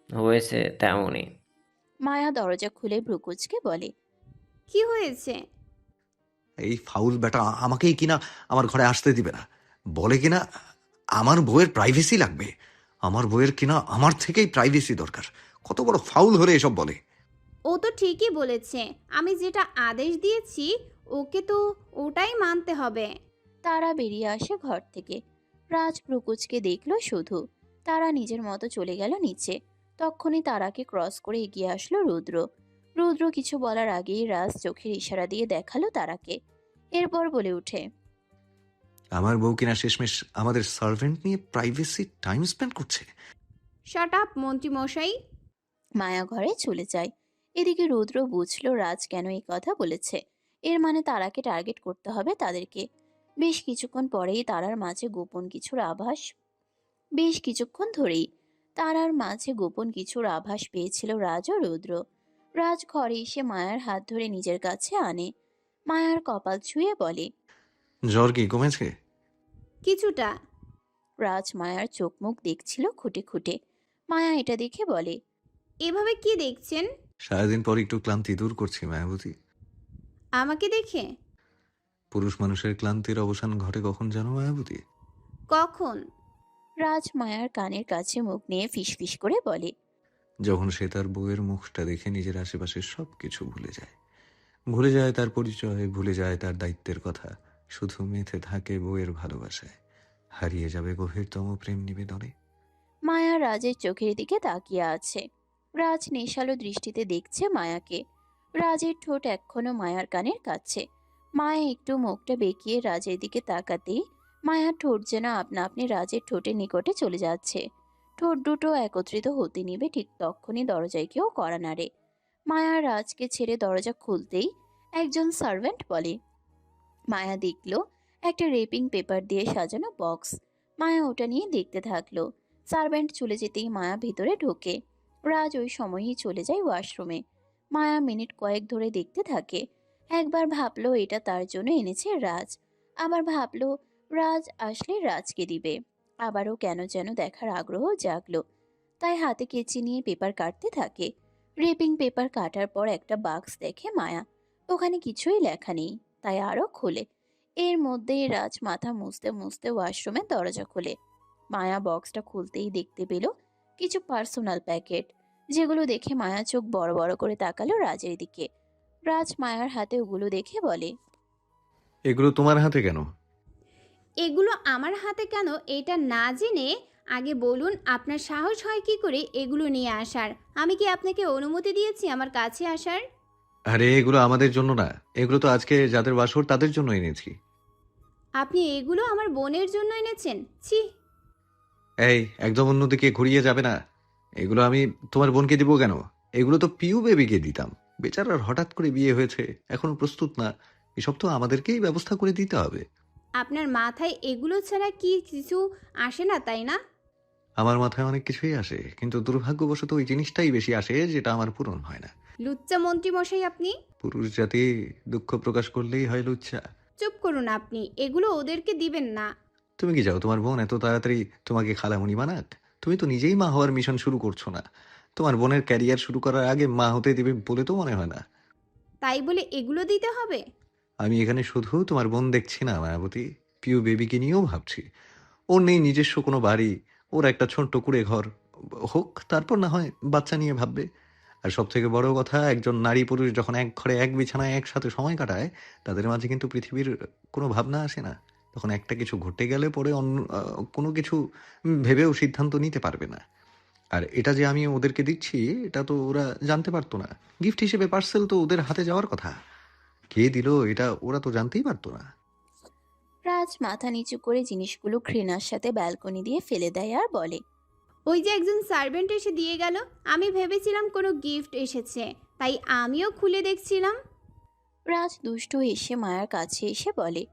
হয়েছে তেমনই। মায়া দরজা খুলে ভ্রুকুচকে বলে, কি হয়েছে? এই ফাউল বেটা আমাকেই কিনা আমার ঘরে আসতে দিবে না, বলে কিনা আমার বউয়ের প্রাইভেসি লাগবে। আমার বউয়ের কিনা আমার থেকেই প্রাইভেসি দরকার। কত বড় ফাউল হলে এসব বলে। ও তো ঠিকই বলেছে, আমি যেটা আদেশ দিয়েছি ওকে তো ওটাই মানতে হবে। তারা বেরিয়ে আসে ঘর থেকে। রাজ ভ্রুকুচকে দেখলো শুধু। তারা নিজের মতো চলে গেল নিচে। তখনই তারাকে ক্রস করে এগিয়ে আসলো রুদ্র। রুদ্র কিছু বলার আগেই রাজ চোখের ইশারা দিয়ে দেখালো তারাকে। এরপর বলে ওঠে, আমার বউ কিনা শেষমেশ আমাদের সার্ভেন্ট নিয়ে প্রাইভেসি টাইম স্পেন্ড করছে। শাট আপ মন্ত্রী মশাই। মায়া ঘরে চলে যায়। এদিকে রুদ্র বুঝলো রাজ কেন এই কথা বলেছে। এর মানে তারাকে টার্গেট করতে হবে তাদেরকে। বেশ কিছুক্ষণ পরেই তারার মাঝে গোপন কিছুর আভাস পেয়েছিল রাজ ও রুদ্র। রাজ ঘরে এসে মায়ার হাত ধরে নিজের কাছে আনে। মায়ার কপাল ছুঁয়ে বলে, জ্বর কি কমেছে? কিছুটা। রাজ মায়ার চোখ মুখ দেখছিল খুঁটে খুঁটে। মায়া এটা দেখে বলে, এভাবে কি দেখছেন? সারাদিন পর একটু ক্লান্তি দূর করছি মায়াবতী। আমাকে দেখে? পুরুষ মানুষের ক্লান্তির অবসান ঘটে কখন জানো মায়াবতী? কখন? রাজ মায়ার কানের কাছে মুখ নিয়ে ফিসফিস করে বলে, যখন সে তার বউয়ের মুখটা দেখে নিজের আশেপাশের সবকিছু ভুলে যায়। ভুলে যায় তার পরিচয়, ভুলে যায় তার দায়িত্বের কথা, শুধু মেতে থাকে বউয়ের ভালোবাসায়, হারিয়ে যাবে গভীরতম প্রেম নিবেদনে। মায়া রাজের চোখের দিকে তাকিয়ে আছে। রাজ নেশালো দৃষ্টিতে দেখছে মায়াকে। রাজের ঠোঁট এখনো মায়ার কানের কাছে। মায়া একটু মুখটা বেঁকিয়ে রাজের দিকে তাকাতেই মায়ার ঠোঁট যেন আপনা আপনি রাজের ঠোঁটের নিকটে চলে যাচ্ছে। ঠোঁট দুটো একত্রিত হতে নিবে ঠিক তখনই দরজায় কেউ কড়া নাড়ে। মায়া রাজকে ছেড়ে দরজা খুলতেই একজন সার্ভেন্ট বলে। মায়া দেখলো একটা রেপিং পেপার দিয়ে সাজানো বক্স। মায়া ওটা নিয়ে দেখতে থাকলো। সার্ভেন্ট চলে যেতেই মায়া ভিতরে ঢোকে। রাজ ওই সময়ই চলে যায় ওয়াশরুমে। মায়া মিনিট কয়েক ধরে দেখতে থাকে। একবার ভাবলো এটা তার জন্য এনেছে রাজ, আবার ভাবলো রাজ আসলে রাজকে দিবে, আবারও কেন যেন দেখার আগ্রহ জাগলো। তাই হাতে কেচি নিয়ে পেপার কাটতে থাকে। রেপিং পেপার কাটার পর একটা বাক্স দেখে মায়া। ওখানে কিছুই লেখা নেই, তাই আরও খোলে। এর মধ্যেই রাজ মাথা মুছতে মুছতে ওয়াশরুমের দরজা খোলে। মায়া বক্সটা খুলতেই দেখতে পেল কিছু পার্সোনাল প্যাকেট, যেগুলো দেখে মায়া চোখ বড় বড় করে তাকালো রাজের দিকে। রাজ মায়ার হাতে ওগুলো দেখে বলে, এগুলো তোমার হাতে কেন? এগুলো আমার হাতে কেন এটা না জেনে আগে বলুন আপনার সাহস হয় কি করে এগুলো নিয়ে আসার? আমি কি আপনাকে অনুমতি দিয়েছি আমার কাছে আসার? আরে এগুলো আমাদের জন্য না, এগুলো তো আজকে যাদের বাসর তাদের জন্য এনেছি। আপনি এগুলো আমার বোনের জন্য এনেছেন? ছি! এই একদম অন্যদিকে ঘুরিয়ে যাবে না। এগুলো আমি তোমার বোনকে দিব কেন? এগুলো তো পিউ বেবিকে দিতাম। বেচারার হঠাৎ করে বিয়ে হয়েছে, এখনো প্রস্তুত না। এসব তো আমাদেরকেই ব্যবস্থা করে দিতে হবে। আপনার মাথায় এগুলো ছাড়া কি কিছু আসে না, তাই না? আমার মাথায় অনেক কিছুই আসে, কিন্তু দুর্ভাগ্যবশত ওই জিনিসটাই বেশি আসে যেটা আমার পূরণ হয় না। লুচ্চা মন্ত্রী মশাই আপনি। পুরুষ জাতি দুঃখ প্রকাশ করলেই হয় লুচ্ছা। চুপ করুন আপনি, এগুলো ওদেরকে দিবেন না। তুমি কি চাও তোমার বোন এত তাড়াতাড়ি তোমাকে খালামণি বানাক? তুমি তো নিজেই মা হওয়ার মিশন শুরু করছো না। তোমার বোনের ক্যারিয়ার শুরু করার আগে মা হতে দিবে বলে তো মনে হয় না। তাই বলে এগুলো দিতে হবে? আমি এখানে শুধু তোমার বোন দেখছি না মায়াবতী, পিউ বেবিকে নিয়েও ভাবছি। ওর নেই নিজস্ব কোনো বাড়ি, ওর একটা ছোট্ট কুঁড়ে ঘর হোক, তারপর না হয় বাচ্চা নিয়ে ভাববে। আর সব থেকে বড় কথা, একজন নারী পুরুষ যখন এক ঘরে এক বিছানায় একসাথে সময় কাটায়, তাদের মাঝে কিন্তু পৃথিবীর কোনো ভাবনা আসে না। তখন একটা কিছু ঘটে গেলে পরে অন্য কোনো কিছু ভেবেও সিদ্ধান্ত নিতে পারবে না। আর এটা যে আমি ওদেরকে দিচ্ছি, এটা তো ওরা জানতে পারতো না। গিফট হিসেবে পার্সেল তো ওদের হাতে যাওয়ার কথা। কে দিল এটা ওরা তো জানতেই পারতো না। রাজ মাথা নিচু করে জিনিসগুলো ঘৃণার সাথে ব্যালকনি দিয়ে ফেলে দেয় আর বলে, ওই যে একজন সার্ভেন্ট এসে দিয়ে গেল, আমি ভেবেছিলাম কোনো গিফট এসেছে, তাই আমিও খুলে দেখছিলাম। রাজ দুষ্টু হেসে মায়ার কাছে এসে বলে,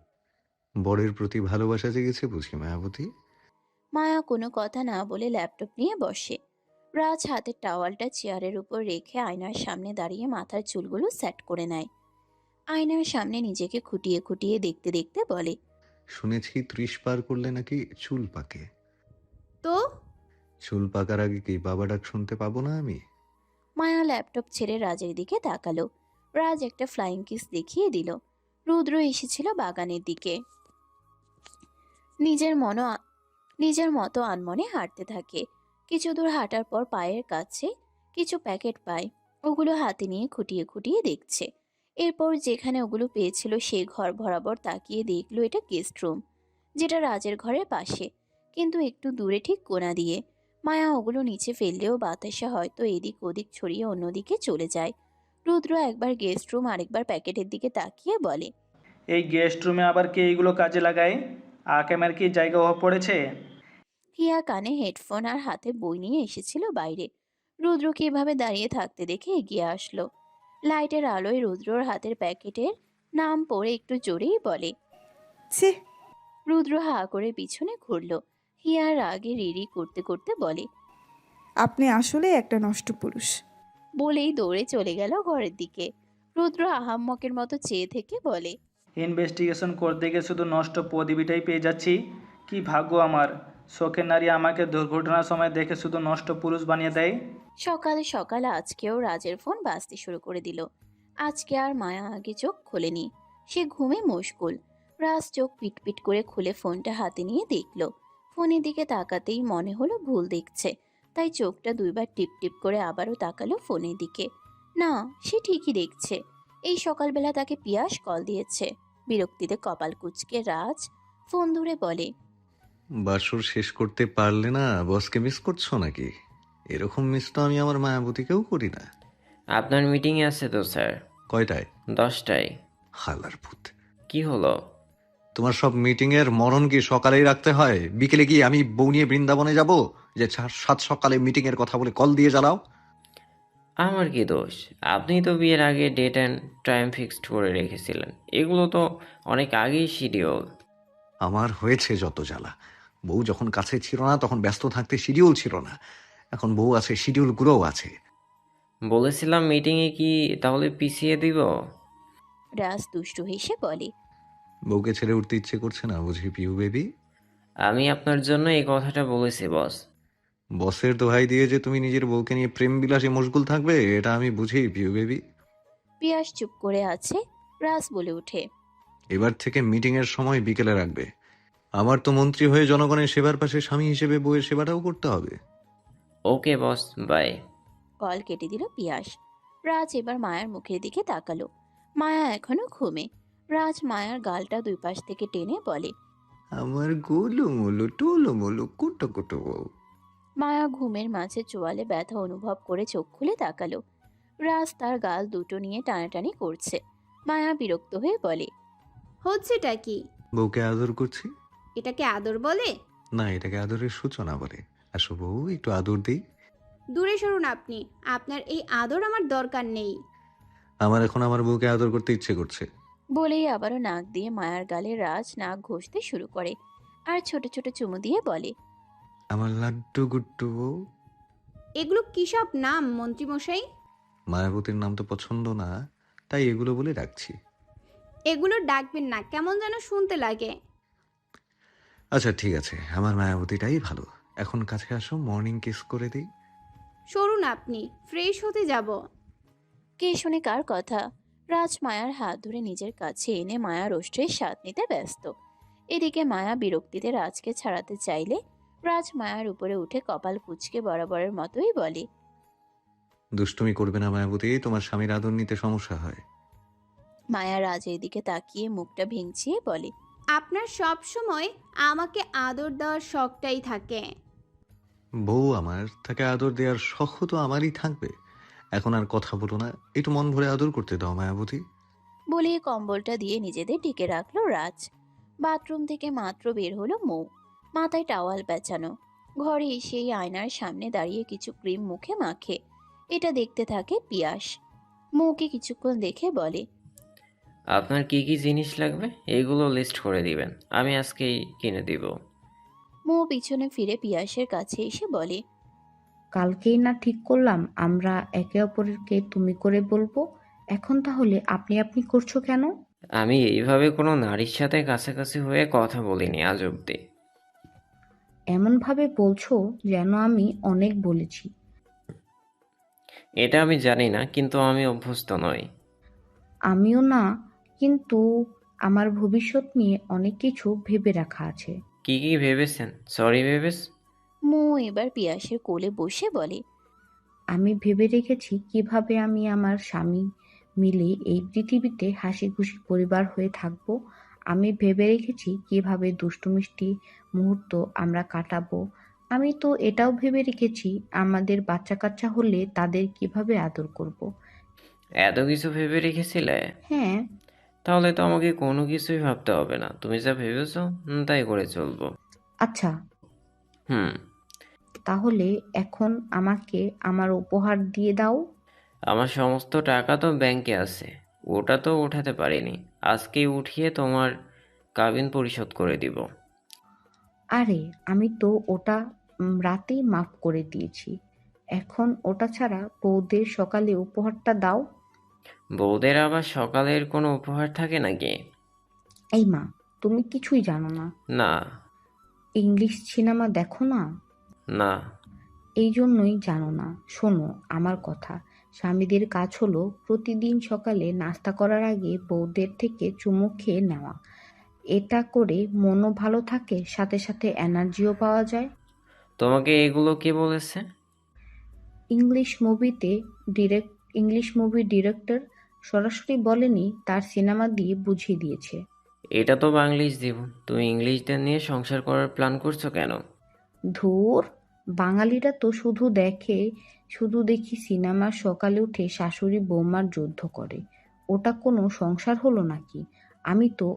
বরের প্রতি ভালোবাসা জেগেছে বুঝি মায়াবতী? মায়া কোনো কথা না বলে ল্যাপটপ নিয়ে বসে। রাজ হাতের টাওয়ালটা চেয়ারের উপর রেখে আয়নার সামনে দাঁড়িয়ে মাথার চুলগুলো সেট করে নেয়। আয়নার সামনে নিজেকে খুঁটিয়ে খুঁটিয়ে দেখতে দেখতে বলে, শুনেছি 30 পার করলে নাকি চুল পাকে। তো চুল পাকার আগে কি বাবা ডাক শুনতে পাবো না আমি? মায়া ল্যাপটপ ছেড়ে রাজের দিকে তাকালো। রাজ একটা ফ্লাইং কিস দেখিয়ে দিল। রুদ্র এসেছিল বাগানের দিকে। নিজের মতো আনমনে হাঁটতে থাকে। কিছু দূর হাঁটার পর পায়ের কাছে কিছু প্যাকেট পায়। ওগুলো হাতে নিয়ে খুঁটিয়ে খুঁটিয়ে দেখছে। এরপর যেখানে ওগুলো পেয়েছিল সেই ঘর বরাবর তাকিয়ে দেখলো এটা গেস্ট রুম, যেটা রাজের ঘরের পাশে, কিন্তু একটু দূরে ঠিক কোণা দিয়ে। মায়া ওগুলো নিচে ফেললেও বাতাসে হয়তো এদিক ওদিক ছড়িয়ে অন্যদিকে চলে যায়। রুদ্র একবার গেস্ট রুম আরেকবার প্যাকেটের দিকে তাকিয়ে বলে, এই গেস্ট রুমে আবার কে এইগুলো কাজে লাগায়? আকামের কি জায়গা অভাব পড়েছে? হিয়া কানে হেডফোন আর হাতে বই নিয়ে এসেছিল বাইরে। রুদ্রকে এভাবে দাঁড়িয়ে থাকতে দেখে এগিয়ে আসলো। লাইটের আলোয় রুদ্রর হাতের প্যাকেটের নাম পড়ে একটু জোরেই বলে, ছি। রুদ্র হা করে পিছনে ঘুরল। হিয়া রাগে রিরি করতে করতে বলে, আপনি আসলে একটা নষ্ট পুরুষ। বলেই দৌড়ে চলে গেল ঘরের দিকে। রুদ্র আহাম্মকের মতো চেয়ে থেকে বলে, ইনভেস্টিগেশন করতে গিয়ে শুধু নষ্ট পদবিটাই পেয়ে যাচ্ছি। কি ভাগ্য আমার, শখের নারী আমাকে দুর্ঘটনার সময় দেখে শুধু নষ্ট পুরুষ বানিয়ে দেয়। সকাল সকাল আজকেও রাজের ফোন বাজতে শুরু করে দিল। আজকে আর মায়া আগে চোখ খোলেনি, সে ঘুমে মশগুল। রাজ চোখ পিটপিট করে খুলে ফোনটা হাতে নিয়ে দেখল। ফোনের দিকে তাকাতেই মনে হলো ভুল দেখছে, তাই চোখটা দুইবার টিপ টিপ করে আবারও তাকালো ফোনের দিকে। না, সে ঠিকই দেখছে। এই সকালবেলা তাকে পিয়াস কল দিয়েছে। বিরক্তিতে কপাল কুঁচকে রাজ ফোন ধরে বলে, বাসর শেষ করতে পারলে না বসকে মিস করছো নাকি? এরকম মিস তো আমি আমার মায়াবতীকেও করি না। আপনার মিটিংয়ে আছে তো স্যার। কয়টায়? 10টায়। হালার ভূত। কি হলো? তোমার সব মিটিং এর মরণ কি সকালেই রাখতে হয়? বিকেলে কি আমি বউ নিয়ে বৃন্দাবনে যাব যে সাত সকালে মিটিং এর কথা বলে কল দিয়ে জ্বালাও? আমার কি দোষ? আপনি তো বিয়ের আগে ডেট অ্যান্ড টাইম ফিক্সড করে রেখেছিলেন। এগুলো তো অনেক আগেই শিডিউল। আমার হয়েছে যত জ্বালা। বউ যখন কাছে ছিল না তখন ব্যস্ত থাকতে শিডিউল ছিল না, এখন বউ আছে, শিডিউল গুলোও আছে। বলেছিলাম মিটিংয়ে কি তাহলে পিছিয়ে দিব? রাজ দুষ্টু হেসে বলে, বউকে ছেড়ে উঠতে ইচ্ছে করছে না বুঝি পিউ বেবি? আমি আপনার জন্য এই কথাটা বলেছি বস। বসের দোহাই দিয়ে যে তুমি নিজের বউকে নিয়ে প্রেম বিলাসে মশগুল থাকবে এটা আমি বুঝি পিউ বেবি। পিয়াস চুপ করে আছে। রাজ বলে ওঠে, এবার থেকে মিটিং এর সময় বিকেলে রাখবে। আমার তো মন্ত্রী হয়ে জনগণের সেবার পাশে স্বামী হিসেবে বউয়ের সেবাটাও করতে হবে। ওকে বস, বাই। কল কেটে দিল পিয়াস। রাজ এবার মায়ার মুখের দিকে তাকালো। মায়া এখনো ঘুমে। রাজ মায়ার গালটা দুই পাশ থেকে টেনে বলে, আমার গোলুমুলু টোলুমুলু কুটো কুটো বউ। মায়া ঘুমের মাঝে চোয়ালে ব্যথা অনুভব করে চোখ খুলে তাকালো। রাজ তার গাল দুটো নিয়ে টানাটানি করছে। মায়া বিরক্ত হয়ে বলে, হচ্ছেটা কি? বউকে আদর করছি। এটাকে আদর বলে? না, এটাকে আদরের সূচনা বলে। আসো বউ, একটু আদর দিই। দূরে সরুন আপনি, আপনার এই আদর আমার দরকার নেই। আমার এখন আমার বউকে আদর করতে ইচ্ছে করছে। বলেই আবারও নাক দিয়ে মায়ার গালে রাজ নাক ঘষতে শুরু করে আর ছোট ছোট চুমু দিয়ে বলে, আমার লাড্ডু গুড্ডু বউ। এগুলো কী সব নাম মন্ত্রীমশাই? মায়াবতীর নাম তো পছন্দ না, তাই এগুলো বলে ডাকছি। এগুলো ডাকবেন না, কেমন যেন শুনতে লাগে। আচ্ছা ঠিক আছে, আমার মায়াবতীটাই ভালো। এখন কাছে আসো, মর্নিং কিস করে দিই। সরুন আপনি, ফ্রেশ হতে যাব। কে শুনে কার কথা? রাজ মায়ার হাত ধরে নিজের কাছে এনে মায়ার ওষ্ঠের স্বাদ নিতে ব্যস্ত। এদিকে মায়া বিরক্তিতে রাজকে ছাড়াতে চাইলে রাজ মায়ার উপরে উঠে কপাল কুঁচকে বরাবরের মতোই বলে, দুষ্টুমি করবে না মায়াবতী, তোমার স্বামীর আদর নিতে সমস্যা হয়। মায়া রাজের দিকে তাকিয়ে মুখটা ভেঙচিয়ে বলে, আপনার সব সময় আমাকে আদর দেওয়ার শখটাই থাকে। বউ আমার, তাকে আদর দেওয়ার শখ তো আমারই থাকবে। এখন আর কথা বলো না, একটু মন ভরে আদর করতে দাও মায়াবতী। বলে কম্বলটা দিয়ে নিজেদের ঢেকে রাখলো রাজ। বাথরুম থেকে মাত্র বের হলো মৌ, মাথায় টাওয়াল পেঁচানো। ঘরে এসেই আয়নার সামনে দাঁড়িয়ে কিছু ক্রিম মুখে মাখে। এটা দেখতে থাকে পিয়াস। মৌকে কিছুক্ষণ দেখে বলে, আপনার কি কি জিনিস লাগবে এগুলো লিস্ট করে দিবেন, আমি আজকেই কিনে দিব। মৌ পিছনে ফিরে পিয়াসের কাছে এসে বলে, কালকেই না ঠিক করলাম আমরা একে অপরকে তুমি করে বলবো, এখন তাহলে আপনি আপনি করছো কেন? আমি এইভাবে কোনো নারীর সাথে কাছাকাছি হয়ে কথা বলিনি আজ অব্দি। এমন ভাবে বলছো যেন আমি অনেক বলেছি। এটা আমি জানি না, কিন্তু আমি অভ্যস্ত নই। আমিও না, কিন্তু আমার ভবিষ্যৎ নিয়ে অনেক কিছু ভেবে রাখা আছে। কি কি ভেবেছেন? সরি ভেবেস। মৌ এবার পিয়াসের কোলে বসে বলে, আমি ভেবে রেখেছি কিভাবে আমি আমার স্বামী মিলে এই পৃথিবীতে হাসি খুশি পরিবার হয়ে থাকবো। আমি ভেবে রেখেছি কিভাবে দুষ্টু মিষ্টি মুহূর্ত আমরা কাটাবো। আমি তো এটাও ভেবে রেখেছি আমাদের বাচ্চা কাচ্চা হলে তাদের কিভাবে আদর করব। এত কিছু ভেবে রেখেছিলে? হ্যাঁ। তাহলে তো আমাকে কোনো কিছুই ভাবতে হবে না, তুমি যা ভেবেছো তাই করে চলবো। আচ্ছা, হুম। তাহলে এখন আমাকে আমার উপহার দিয়ে দাও। আমার সমস্ত টাকা তো ব্যাংকে আছে, ওটা তো উঠাতে পারিনি। আজকেই উঠিয়ে তোমার কাবিন পরিশোধ করে দিব। আরে আমি তো ওটা রাতেই মাফ করে দিয়েছি। এখন ওটা ছাড়া বউদের সকালে উপহারটা দাও। বউদের আবার সকালের কোনো উপহার থাকে নাকি? এই মা, তুমি কিছুই জানো না। না। ইংলিশ সিনেমা দেখো না? না। এই জন্যই জানো না। শোনো আমার কথা, স্বামীদের কাজ হলো প্রতিদিন সকালে নাস্তা করার আগে বউদের থেকে চুমু খেয়ে নেওয়া। এটা করে মনও ভালো থাকে, সাথে সাথে এনার্জিও পাওয়া যায়। তোমাকে এগুলো কে বলেছে? ইংলিশ মুভি ডিরেক্টর সরাসরি বলেনি, তার সিনেমা দিয়ে বুঝিয়ে দিয়েছে। এটা তো বাংলিশ জীবন, তুমি ইংলিশদের নিয়ে সংসার করার প্ল্যান করছো কেন? ধুর, বাঙালিরা তো শুধু দেখি সিনেমার সকালে উঠে শাশুড়ি বৌমার যুদ্ধ করে। ওটা কোনো সংসার হলো নাকি? আমি তো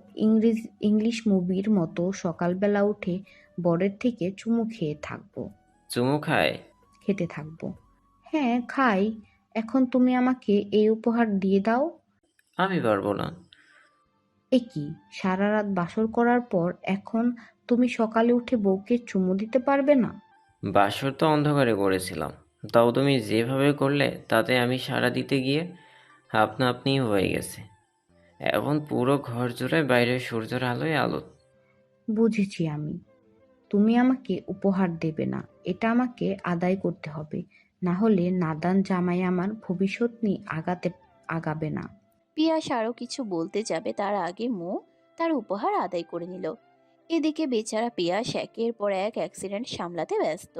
ইংলিশ মুভির মতো সকালবেলা উঠে বরের থেকে চুমু খেয়ে থাকবো। চুমু খায়? খেতে থাকবো। হ্যাঁ খাই। এখন তুমি আমাকে এই উপহার দিয়ে দাও। আমি পারবো না। এ কি, সারা রাত বাসর করার পর এখন তুমি সকালে উঠে বউকে চুমু দিতে পারবে না? বাসর তো অন্ধকারে করেছিলাম, তাও তুমি যেভাবে করলে তাতে আমি সাড়া দিতে গিয়ে আপনা আপনি হয়ে গেছে। এখন পুরো ঘর জুড়ে বাইরের সূর্যের আলোয় আলো। বুঝেছি আমি। তুমি আমাকে উপহার দেবে না, এটা আমাকে আদায় করতে হবে। না হলে নাদান জামাই আমার ভবিষ্যৎ নিয়ে আগাবে না। পিয়াস আরো কিছু বলতে যাবে তার আগে মৌ তার উপহার আদায় করে নিল। এদিকে বেচারা পিয়াস একের পর এক অ্যাক্সিডেন্ট সামলাতে ব্যস্ত।